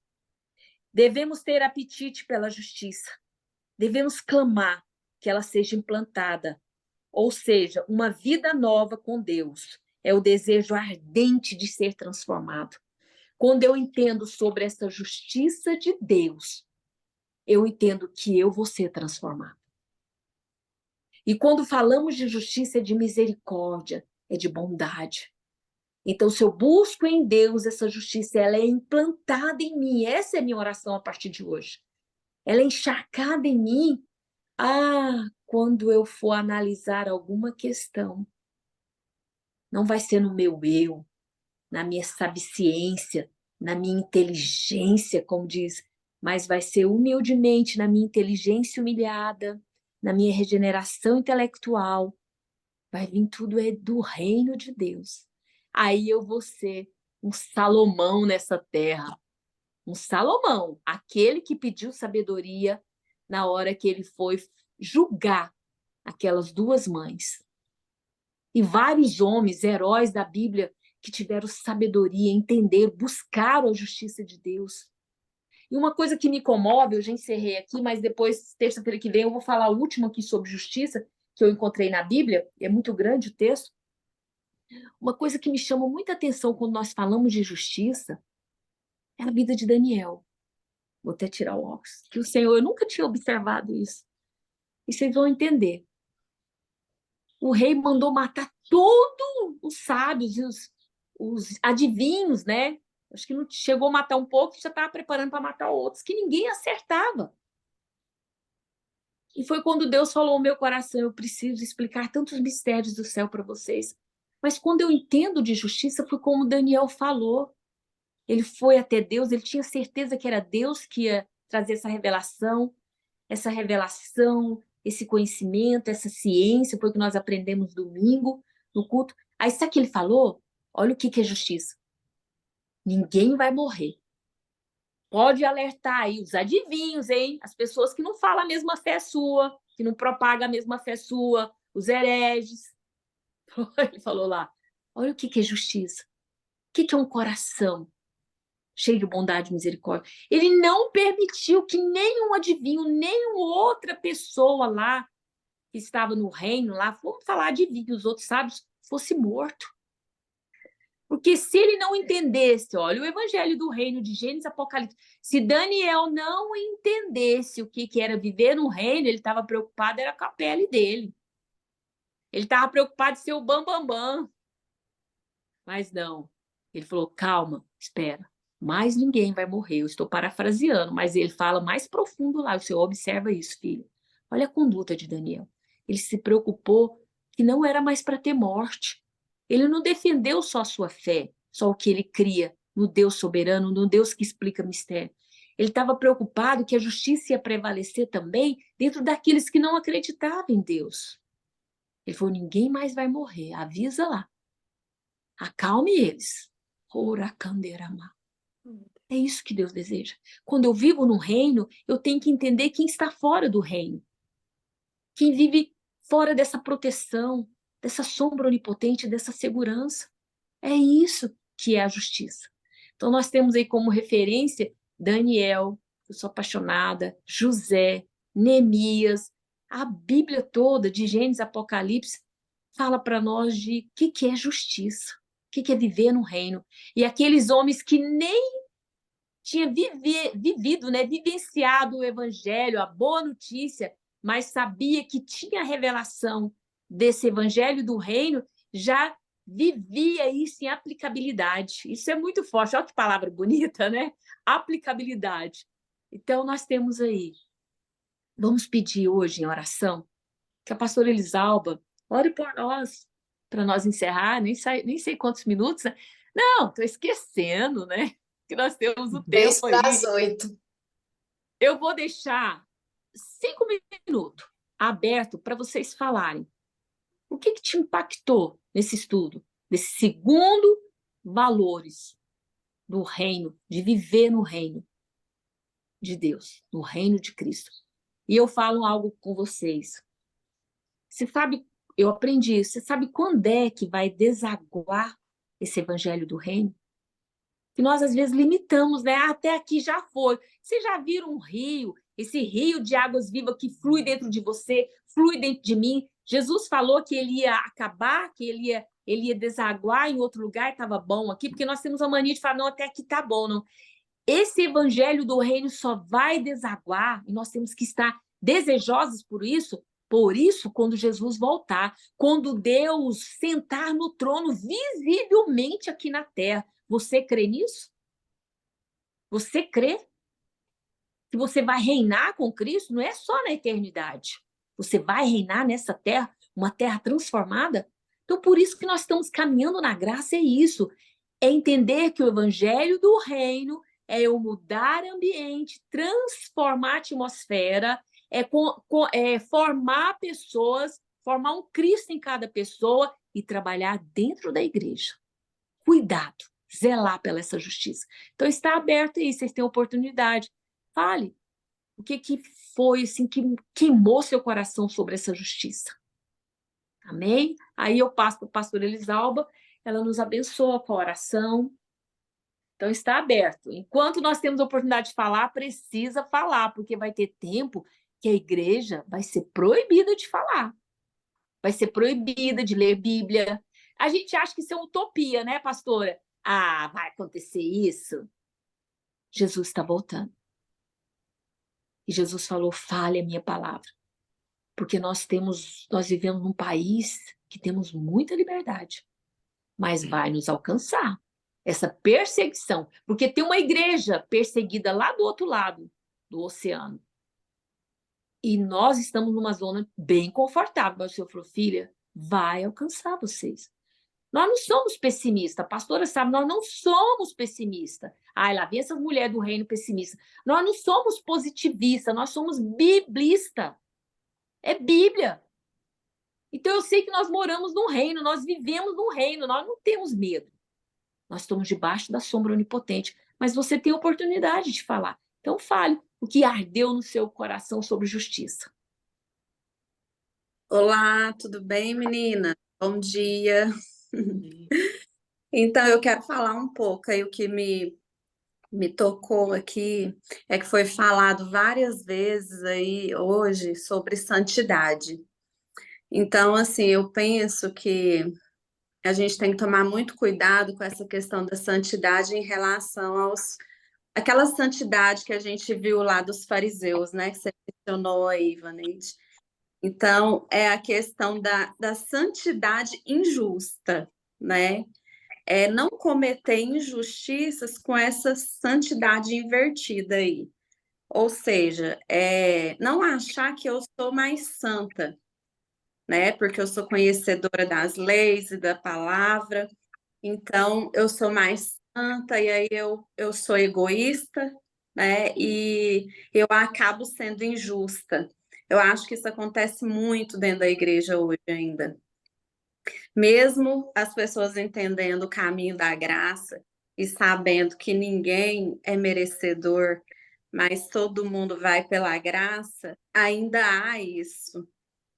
Devemos ter apetite pela justiça. Devemos clamar que ela seja implantada. Ou seja, uma vida nova com Deus. É o desejo ardente de ser transformado. Quando eu entendo sobre essa justiça de Deus, eu entendo que eu vou ser transformado. E quando falamos de justiça, é de misericórdia, é de bondade. Então, se eu busco em Deus essa justiça, ela é implantada em mim. Essa é a minha oração a partir de hoje. Ela é encharcada em mim. Quando eu for analisar alguma questão, não vai ser no meu eu, na minha sabiciência, na minha inteligência, como diz, mas vai ser humildemente na minha inteligência humilhada, na minha regeneração intelectual. Vai vir tudo do reino de Deus. Aí eu vou ser um Salomão nessa terra. Um Salomão, aquele que pediu sabedoria na hora que ele foi julgar aquelas duas mães. E vários homens, heróis da Bíblia, que tiveram sabedoria, entenderam, buscaram a justiça de Deus. E uma coisa que me comove, eu já encerrei aqui, mas depois, terça-feira que vem, eu vou falar o último aqui sobre justiça, que eu encontrei na Bíblia, é muito grande o texto. Uma coisa que me chama muita atenção quando nós falamos de justiça é a vida de Daniel. Vou até tirar o óculos. Que o Senhor, eu nunca tinha observado isso. E vocês vão entender. O rei mandou matar todos os sábios e os adivinhos, né? Acho que não chegou a matar um pouco, já estava preparando para matar outros, que ninguém acertava. E foi quando Deus falou ao meu coração: eu preciso explicar tantos mistérios do céu para vocês. Mas quando eu entendo de justiça, foi como Daniel falou. Ele foi até Deus, ele tinha certeza que era Deus que ia trazer essa revelação, esse conhecimento, essa ciência, foi o que nós aprendemos domingo no culto. Aí sabe o que ele falou? Olha o que é justiça. Ninguém vai morrer. Pode alertar aí os adivinhos, hein? As pessoas que não falam a mesma fé sua, que não propagam a mesma fé sua, os hereges. Ele falou lá, olha o que é justiça. O que é um coração cheio de bondade e misericórdia? Ele não permitiu que nenhum adivinho, nenhuma outra pessoa lá que estava no reino lá, vamos falar adivinho, os outros sábios, fosse morto. Porque se ele não entendesse, olha, o evangelho do reino de Gênesis e Apocalipse, se Daniel não entendesse o que era viver no reino, ele estava preocupado era com a pele dele. Ele estava preocupado em ser o bambambam. Bam, bam. Mas não. Ele falou, calma, espera. Mais ninguém vai morrer. Eu estou parafraseando, mas ele fala mais profundo lá. O Senhor observa isso, filho. Olha a conduta de Daniel. Ele se preocupou que não era mais para ter morte. Ele não defendeu só a sua fé, só o que ele cria no Deus soberano, no Deus que explica mistério. Ele estava preocupado que a justiça ia prevalecer também dentro daqueles que não acreditavam em Deus. Ele falou, ninguém mais vai morrer, avisa lá. Acalme eles. É isso que Deus deseja. Quando eu vivo no reino, eu tenho que entender quem está fora do reino. Quem vive fora dessa proteção, dessa sombra onipotente, dessa segurança. É isso que é a justiça. Então, nós temos aí como referência Daniel, eu sou apaixonada, José, Neemias, a Bíblia toda, de Gênesis, Apocalipse, fala para nós de o que é justiça, o que é viver no reino. E aqueles homens que nem tinham vivido, né, vivenciado o evangelho, a boa notícia, mas sabia que tinha a revelação desse evangelho do reino, já vivia isso em aplicabilidade. Isso é muito forte. Olha que palavra bonita, né? Aplicabilidade. Então, nós temos aí. Vamos pedir hoje em oração que a pastora Elisalba ore por nós, para nós encerrar, nem sei quantos minutos. Né? Não, estou esquecendo, né? Que nós temos o 10 tempo para aí. as 8. Eu vou deixar 5 minutos aberto para vocês falarem. O que te impactou nesse estudo? Desse segundo, valores do reino, de viver no reino de Deus, no reino de Cristo. E eu falo algo com vocês. Você sabe, eu aprendi, você sabe quando é que vai desaguar esse evangelho do reino? Que nós, às vezes, limitamos, né? Até aqui já foi. Vocês já viram um rio, esse rio de águas vivas que flui dentro de você, flui dentro de mim? Jesus falou que ele ia acabar, que ele ia desaguar em outro lugar, estava bom aqui, porque nós temos a mania de falar, não, até aqui está bom. Não. Esse evangelho do reino só vai desaguar, e nós temos que estar desejosos por isso, quando Jesus voltar, quando Deus sentar no trono visivelmente aqui na terra. Você crê nisso? Você crê que você vai reinar com Cristo? Não é só na eternidade. Você vai reinar nessa terra, uma terra transformada? Então, por isso que nós estamos caminhando na graça, é isso. É entender que o evangelho do reino é eu mudar ambiente, transformar a atmosfera, é formar pessoas, formar um Cristo em cada pessoa e trabalhar dentro da igreja. Cuidado, zelar pela essa justiça. Então, está aberto aí, vocês têm oportunidade. Fale. O que foi assim, que queimou seu coração sobre essa justiça? Amém? Aí eu passo para a pastora Elisalba, ela nos abençoa com a oração. Então, está aberto. Enquanto nós temos a oportunidade de falar, precisa falar, porque vai ter tempo que a igreja vai ser proibida de falar. Vai ser proibida de ler Bíblia. A gente acha que isso é utopia, né, pastora? Ah, vai acontecer isso? Jesus está voltando. E Jesus falou, fale a minha palavra. Porque nós vivemos num país que temos muita liberdade, mas vai nos alcançar essa perseguição, porque tem uma igreja perseguida lá do outro lado do oceano. E nós estamos numa zona bem confortável. Mas o Senhor falou, filha, vai alcançar vocês. Nós não somos pessimistas, a pastora sabe, nós não somos pessimistas. Ai, lá vem essas mulheres do reino pessimistas. Nós não somos positivistas, nós somos biblistas. É Bíblia. Então, eu sei que nós moramos num reino, nós vivemos num reino, nós não temos medo. Nós estamos debaixo da sombra onipotente, mas você tem oportunidade de falar. Então, fale o que ardeu no seu coração sobre justiça. Olá, tudo bem, menina? Bom dia. Então, eu quero falar um pouco aí o que me tocou aqui, é que foi falado várias vezes aí hoje sobre santidade. Então, assim, eu penso que a gente tem que tomar muito cuidado com essa questão da santidade em relação aquela santidade que a gente viu lá dos fariseus, né? Que você mencionou aí, Ivaneide. Então, é a questão da santidade injusta, né? É não cometer injustiças com essa santidade invertida aí. Ou seja, não achar que eu sou mais santa, né? Porque eu sou conhecedora das leis e da palavra, então eu sou mais santa e aí eu sou egoísta, né? E eu acabo sendo injusta. Eu acho que isso acontece muito dentro da igreja hoje ainda. Mesmo as pessoas entendendo o caminho da graça e sabendo que ninguém é merecedor, mas todo mundo vai pela graça, ainda há isso.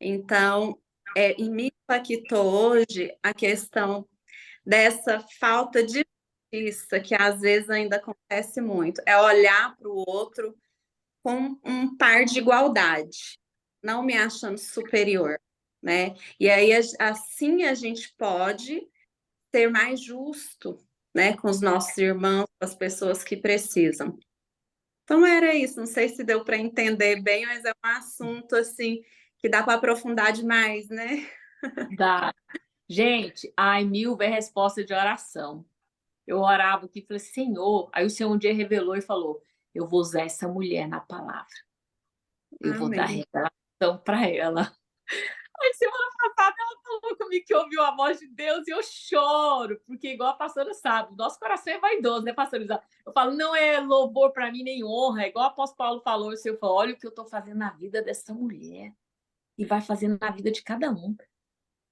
Então, e me impactou hoje a questão dessa falta de justiça, que às vezes ainda acontece muito. É olhar para o outro com um par de igualdade, não me achando superior, né? E aí, assim a gente pode ser mais justo, né, com os nossos irmãos, com as pessoas que precisam. Então era isso, não sei se deu para entender bem, mas é um assunto assim que dá para aprofundar demais, né? Dá. Gente, a Emilva é resposta de oração. Eu orava aqui e falei, Senhor. Aí o Senhor um dia revelou e falou: eu vou usar essa mulher na palavra. Eu vou dar Amém. revelação para ela. Aí semana passada ela falou comigo que ouviu a voz de Deus e eu choro, porque igual a pastora sabe, nosso coração é vaidoso, né, pastor Isa? Eu falo, não é louvor para mim nem honra, é igual o apóstolo Paulo falou, o Senhor falou, olha o que eu estou fazendo na vida dessa mulher e vai fazendo na vida de cada um.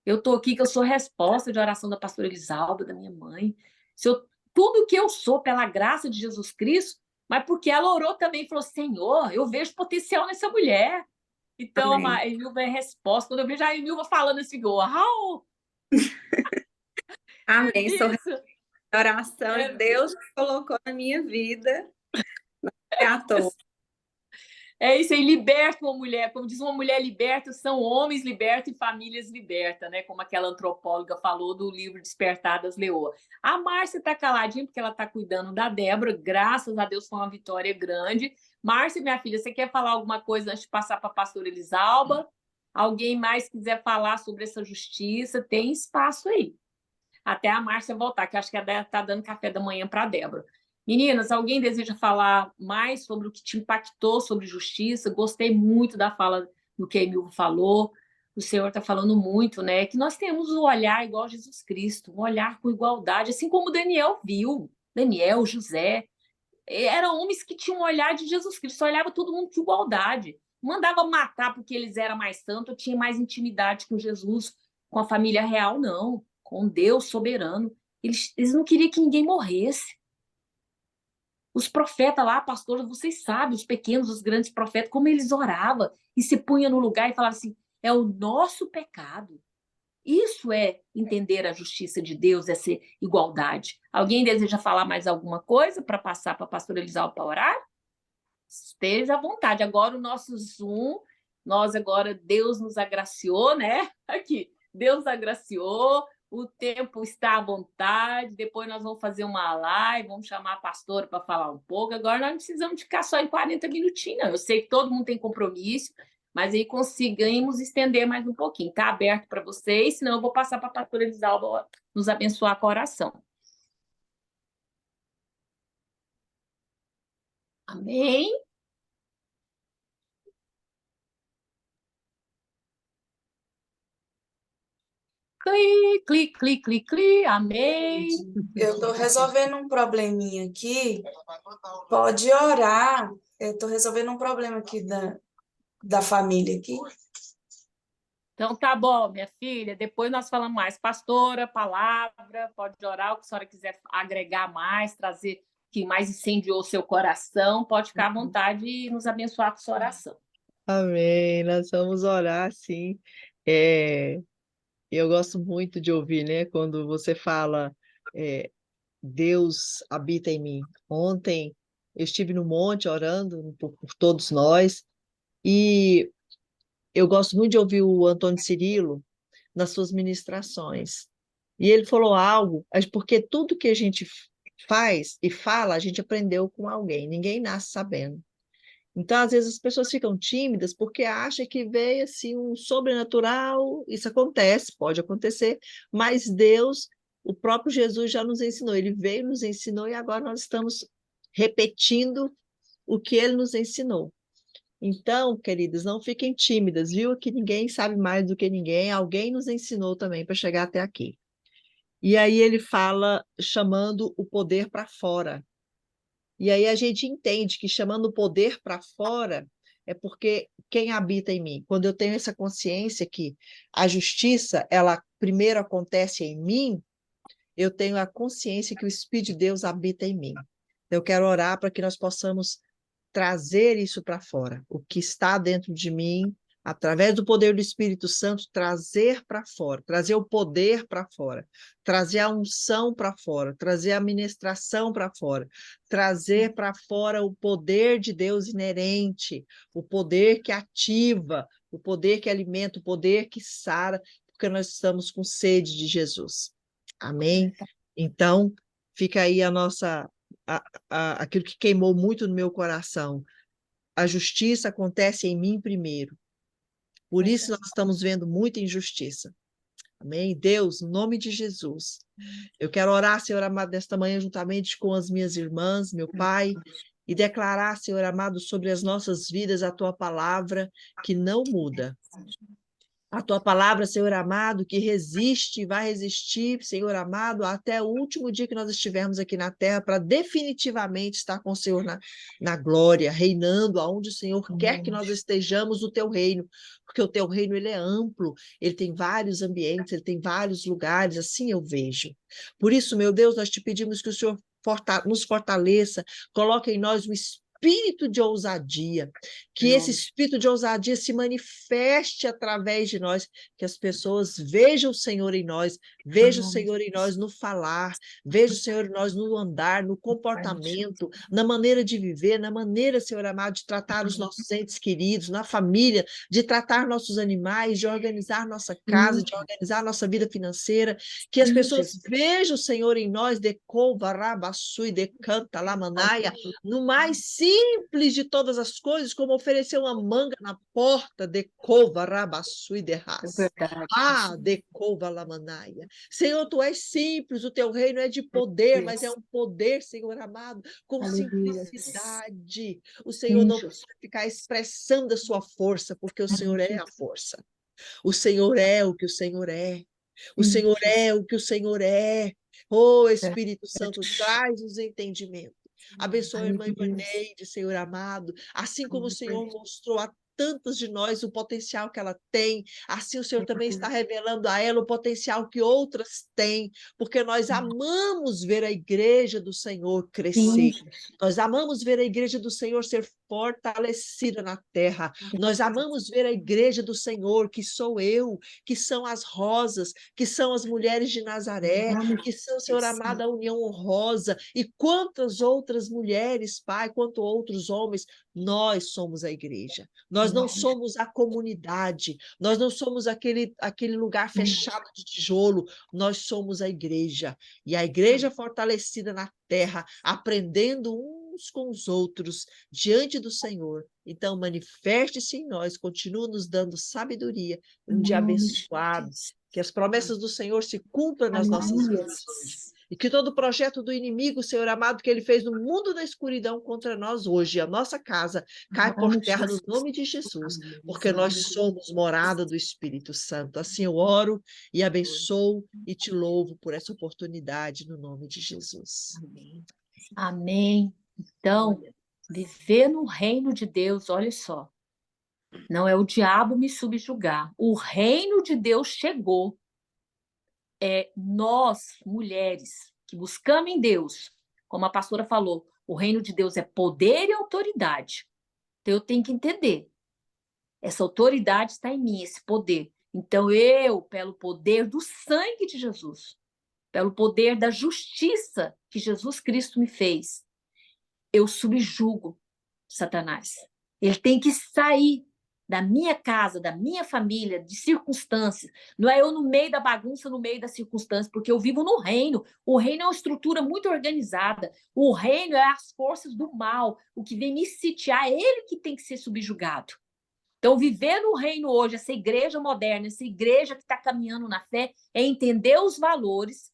Eu estou aqui que eu sou resposta de oração da pastora Elisalba, da minha mãe. Tudo que eu sou pela graça de Jesus Cristo, mas porque ela orou também e falou, Senhor, eu vejo potencial nessa mulher. Então, Amém. a Emilva é resposta. Quando eu vejo a Emilva falando assim, uau! Amém. Sou Isso! oração e É, Deus colocou na minha vida. Não é à toa. é isso aí, liberta uma mulher. Como diz uma mulher liberta, são homens libertos e famílias libertas, né? Como aquela antropóloga falou do livro Despertar das Leoas. A Márcia está caladinha porque ela está cuidando da Débora. Graças a Deus foi uma vitória grande. Márcia, minha filha, você quer falar alguma coisa antes de passar para a pastora Elisalba? Alguém mais quiser falar sobre essa justiça? Tem espaço aí. Até a Márcia voltar, que acho que ela está dando café da manhã para a Débora. Meninas, alguém deseja falar mais sobre o que te impactou sobre justiça? Gostei muito da fala do que a Emil falou. O Senhor está falando muito, né? Que nós temos um olhar igual a Jesus Cristo, um olhar com igualdade, assim como Daniel viu. Daniel, José, eram homens que tinham um olhar de Jesus Cristo, olhava todo mundo com igualdade. Mandava matar porque eles eram mais santos, tinha mais intimidade com Jesus, com a família real, não, com Deus soberano. Eles não queriam que ninguém morresse. Os profetas lá, pastores, vocês sabem, os pequenos, os grandes profetas, como eles oravam e se punham no lugar e falavam assim: é o nosso pecado. Isso é entender a justiça de Deus, essa igualdade. Alguém deseja falar mais alguma coisa para passar para a pastora Elisalba para orar? Esteja à vontade. Agora o nosso Zoom, nós agora, Deus nos agraciou, né? Aqui, Deus agraciou, o tempo está à vontade, depois nós vamos fazer uma live, vamos chamar a pastora para falar um pouco. Agora nós não precisamos ficar só em 40 minutinhos, não. Eu sei que todo mundo tem compromisso, mas aí conseguimos estender mais um pouquinho. Está aberto para vocês, senão eu vou passar para a pastora Elisalba nos abençoar com a oração. Amém? Clique, clique, clique, clique, amém. Eu estou resolvendo um probleminha aqui. Pode orar. Eu estou resolvendo um problema aqui da família aqui. Então tá bom, minha filha. Depois nós falamos mais. Pastora, palavra, pode orar o que a senhora quiser agregar mais, trazer que mais incendiou o seu coração, pode ficar à vontade e nos abençoar com sua oração. Amém. Nós vamos orar, sim. É, eu gosto muito de ouvir, né? Quando você fala, é, Deus habita em mim. Ontem eu estive no monte orando por todos nós e eu gosto muito de ouvir o Antônio Cirilo nas suas ministrações. E ele falou algo, porque tudo que a gente faz e fala, a gente aprendeu com alguém, ninguém nasce sabendo. Então, às vezes, as pessoas ficam tímidas porque acham que veio assim um sobrenatural, isso acontece, pode acontecer, mas Deus, o próprio Jesus já nos ensinou, ele veio, nos ensinou e agora nós estamos repetindo o que ele nos ensinou. Então, queridas, não fiquem tímidas, viu? Que ninguém sabe mais do que ninguém, alguém nos ensinou também para chegar até aqui. E aí ele fala chamando o poder para fora. E aí a gente entende que chamando o poder para fora é porque quem habita em mim, quando eu tenho essa consciência que a justiça, ela primeiro acontece em mim, eu tenho a consciência que o Espírito de Deus habita em mim. Eu quero orar para que nós possamos trazer isso para fora, o que está dentro de mim, através do poder do Espírito Santo, trazer para fora, trazer o poder para fora, trazer a unção para fora, trazer a ministração para fora, trazer para fora o poder de Deus inerente, o poder que ativa, o poder que alimenta, o poder que sara, porque nós estamos com sede de Jesus. Amém? Então, fica aí a nossa aquilo que queimou muito no meu coração. A justiça acontece em mim primeiro. Por isso nós estamos vendo muita injustiça. Amém? Deus, no nome de Jesus, eu quero orar, Senhor amado, nesta manhã, juntamente com as minhas irmãs, meu Pai, e declarar, Senhor amado, sobre as nossas vidas a tua palavra que não muda. A tua palavra, Senhor amado, que resiste e vai resistir, Senhor amado, até o último dia que nós estivermos aqui na terra, para definitivamente estar com o Senhor na glória, reinando aonde o Senhor quer que nós estejamos, o teu reino, porque o teu reino ele é amplo, ele tem vários ambientes, ele tem vários lugares, assim eu vejo. Por isso, meu Deus, nós te pedimos que o Senhor nos fortaleça, coloque em nós um espírito de ousadia, que esse espírito de ousadia se manifeste através de nós, que as pessoas vejam o Senhor em nós, vejam o Senhor em nós no falar, vejam o Senhor em nós no andar, no comportamento, na maneira de viver, na maneira, Senhor amado, de tratar os nossos entes queridos, na família, de tratar nossos animais, de organizar nossa casa, de organizar nossa vida financeira, que as pessoas vejam o Senhor em nós, decova, rabassui, decanta, lamanaia, no mais simples de todas as coisas, como oferecer uma manga na porta, decova, rabassui, derras. Decova, lamanaia. Senhor, tu és simples, o teu reino é de poder, mas é um poder, Senhor amado, com simplicidade. O Senhor não precisa ficar expressando a sua força, porque o Senhor é a força. O Senhor é o que o Senhor é. O Senhor é o que o Senhor é. Oh, Espírito Santo, traz os entendimentos. Abençoe a irmã Ivaneide, Senhor amado, assim como o Senhor mostrou a tantas de nós o potencial que ela tem, assim o Senhor também está revelando a ela o potencial que outras têm, porque nós amamos ver a igreja do Senhor crescer, nós amamos ver a igreja do Senhor ser fortalecida na terra, nós amamos ver a igreja do Senhor, que sou eu, que são as rosas, que são as mulheres de Nazaré, que são, Senhor amado, a união honrosa, e quantas outras mulheres, Pai, quanto outros homens, nós somos a igreja, nós não somos a comunidade, nós não somos aquele lugar fechado de tijolo, nós somos a igreja, e a igreja fortalecida na terra, aprendendo uns com os outros, diante do Senhor. Então, manifeste-se em nós, continua nos dando sabedoria, um dia abençoado, que as promessas do Senhor se cumpram nas nossas vidas hoje. E que todo projeto do inimigo, Senhor amado, que ele fez no mundo da escuridão contra nós hoje, a nossa casa, cai por terra no nome de Jesus, porque nós somos morada do Espírito Santo. Assim eu oro e abençoo e te louvo por essa oportunidade no nome de Jesus. Amém. Então, viver no reino de Deus, olha só, não é o diabo me subjugar. O reino de Deus chegou. Nós, mulheres, que buscamos em Deus, como a pastora falou, o reino de Deus é poder e autoridade. Então, eu tenho que entender. Essa autoridade está em mim, esse poder. Então, eu, pelo poder do sangue de Jesus, pelo poder da justiça que Jesus Cristo me fez, eu subjugo Satanás. Ele tem que sair da minha casa, da minha família, de circunstâncias. Não é eu no meio da bagunça, no meio das circunstâncias, porque eu vivo no reino. O reino é uma estrutura muito organizada. O reino é as forças do mal. O que vem me sitiar é ele que tem que ser subjugado. Então, viver no reino hoje, essa igreja moderna, essa igreja que está caminhando na fé, é entender os valores,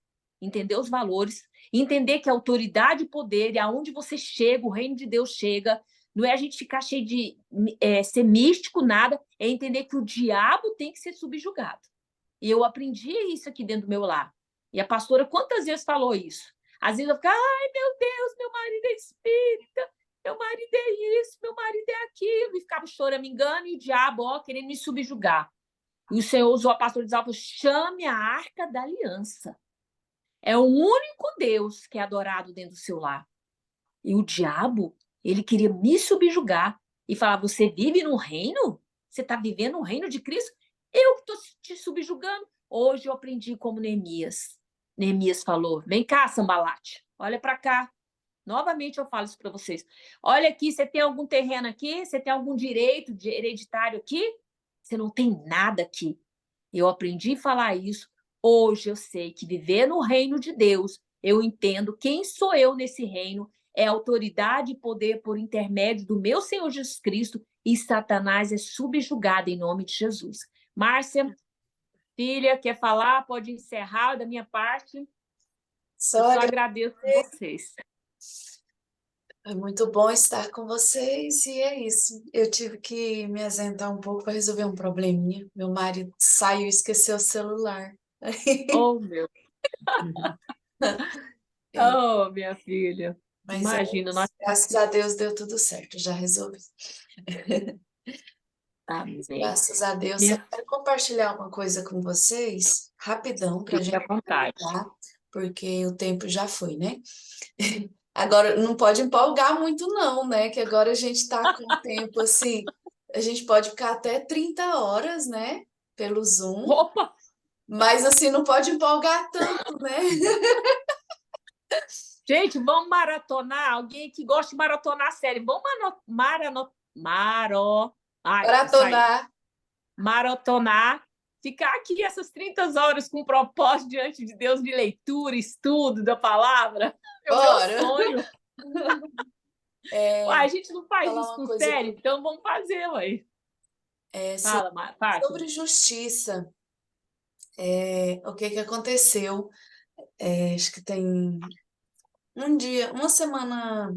entender que a autoridade e poder, e aonde você chega, o reino de Deus chega, não é a gente ficar cheio de ser místico, nada, é entender que o diabo tem que ser subjugado. E eu aprendi isso aqui dentro do meu lar. E a pastora quantas vezes falou isso? Às vezes eu ficava, ai meu Deus, meu marido é espírita, meu marido é isso, meu marido é aquilo, e ficava choramingando, e o diabo, ó, querendo me subjugar. E o Senhor usou a pastora de Alfa, chame a arca da aliança. É o único Deus que é adorado dentro do seu lar. E o diabo, ele queria me subjugar e falar, você vive no reino? Você está vivendo no reino de Cristo? Eu que estou te subjugando. Hoje eu aprendi como Neemias. Neemias falou, vem cá, Sambalate, olha para cá. Novamente eu falo isso para vocês. Olha aqui, você tem algum terreno aqui? Você tem algum direito de hereditário aqui? Você não tem nada aqui. Eu aprendi a falar isso. Hoje eu sei que viver no reino de Deus, eu entendo quem sou eu nesse reino, é autoridade e poder por intermédio do meu Senhor Jesus Cristo, e Satanás é subjugado em nome de Jesus. Márcia, filha, quer falar? Pode encerrar da minha parte. Eu Só só agradeço vocês. É muito bom estar com vocês e é isso. Eu tive que me ausentar um pouco para resolver um probleminha. Meu marido saiu e esqueceu o celular. Oh, meu. É, Oh, minha filha. mas Imagina, nós. graças a Deus deu tudo certo, já resolvi. Amém. Graças a Deus. Eu Minha quero compartilhar uma coisa com vocês, rapidão, para a filha, gente à vontade. tá? Porque o tempo já foi, né? Agora, não pode empolgar muito não, né? Que agora a gente está com o tempo assim, a gente pode ficar até 30 horas, né? Pelo Zoom, Opa! mas assim, não pode empolgar tanto, né? Gente, vamos maratonar. Alguém que gosta de maratonar a série. Vamos Maratonar. maratonar. Ficar aqui essas 30 horas com propósito diante de Deus de leitura, estudo da palavra. É o meu Bora. sonho. Uai, a gente não faz Falar isso uma com coisa série, então vamos fazer, ué. Fala, Fátima. sobre justiça. O que que aconteceu? Acho que tem um dia, uma semana.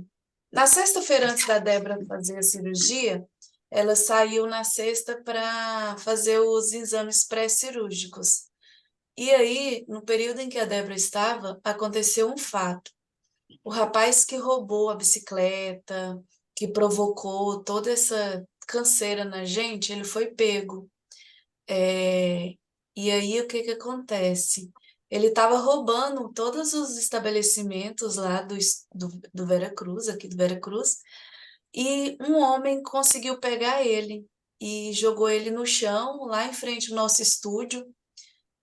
Na sexta-feira, antes da Débora fazer a cirurgia, ela saiu na sexta para fazer os exames pré-cirúrgicos. E aí, no período em que a Débora estava, aconteceu um fato. O rapaz que roubou a bicicleta, que provocou toda essa canseira na gente, ele foi pego. É, E aí, o que que acontece? Ele estava roubando todos os estabelecimentos lá do Veracruz, aqui do Veracruz, e um homem conseguiu pegar ele e jogou ele no chão, lá em frente ao nosso estúdio,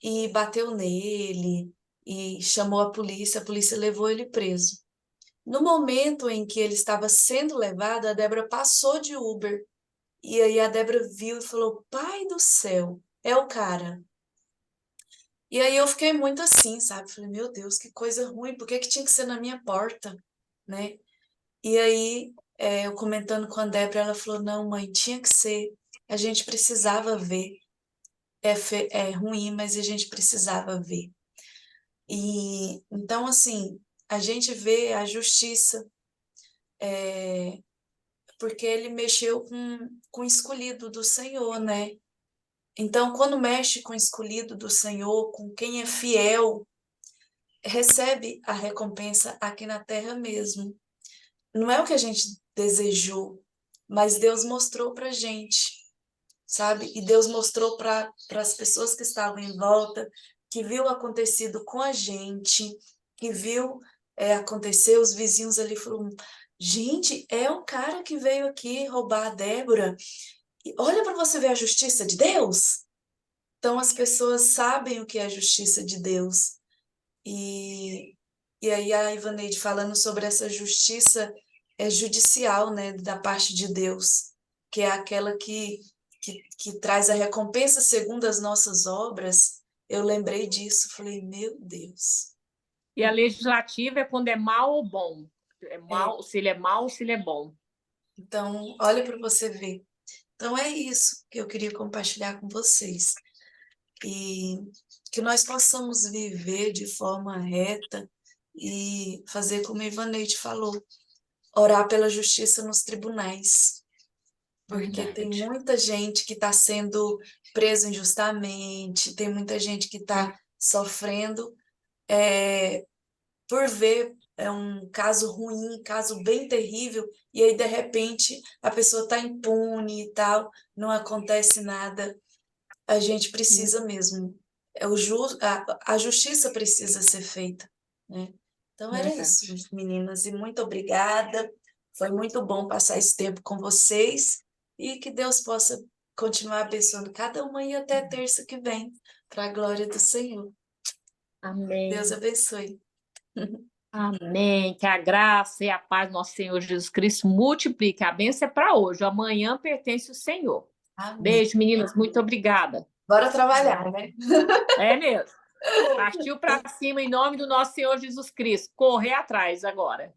e bateu nele, e chamou a polícia levou ele preso. No momento em que ele estava sendo levado, a Débora passou de Uber, e aí a Débora viu e falou, pai do céu, é o cara. E aí eu fiquei muito assim, sabe? Falei, meu Deus, que coisa ruim, por que que tinha que ser na minha porta, né? E aí, eu comentando com a Débora, ela falou, não, mãe, tinha que ser, a gente precisava ver. É ruim, mas a gente precisava ver. E então, assim, a gente vê a justiça, porque ele mexeu com o escolhido do Senhor, né? Então, quando mexe com o escolhido do Senhor, com quem é fiel, recebe a recompensa aqui na terra mesmo. Não é o que a gente desejou, mas Deus mostrou para a gente, sabe? E Deus mostrou para as pessoas que estavam em volta, que viu acontecido com a gente, que viu acontecer, os vizinhos ali falaram, gente, é o cara que veio aqui roubar a Débora. E olha para você ver a justiça de Deus. Então as pessoas sabem o que é a justiça de Deus. E aí a Ivaneide falando sobre essa justiça judicial, né, da parte de Deus, que é aquela que que traz a recompensa segundo as nossas obras, eu lembrei disso, falei, meu Deus. E a legislativa é quando é mal ou bom. É mal, se ele é mal ou se ele é bom. Então, olha para você ver. Então, é isso que eu queria compartilhar com vocês. E que nós possamos viver de forma reta e fazer como a Ivaneide falou, orar pela justiça nos tribunais. Porque tem Verdade. muita gente que está sendo presa injustamente, tem muita gente que está sofrendo por ver um caso ruim, caso bem terrível, e aí, de repente, a pessoa está impune e tal, não acontece nada. A gente precisa mesmo. A justiça precisa ser feita, né? Então, era isso, meninas, e muito obrigada. Foi muito bom passar esse tempo com vocês e que Deus possa continuar abençoando cada uma e até terça que vem, para a glória do Senhor. Amém. Deus abençoe. Amém. Que a graça e a paz do nosso Senhor Jesus Cristo multiplique. A bênção é para hoje. Amanhã pertence ao Senhor. Amém. Beijo, meninas. Muito obrigada. Bora trabalhar, né? É mesmo. Partiu para cima em nome do nosso Senhor Jesus Cristo. Correr atrás agora.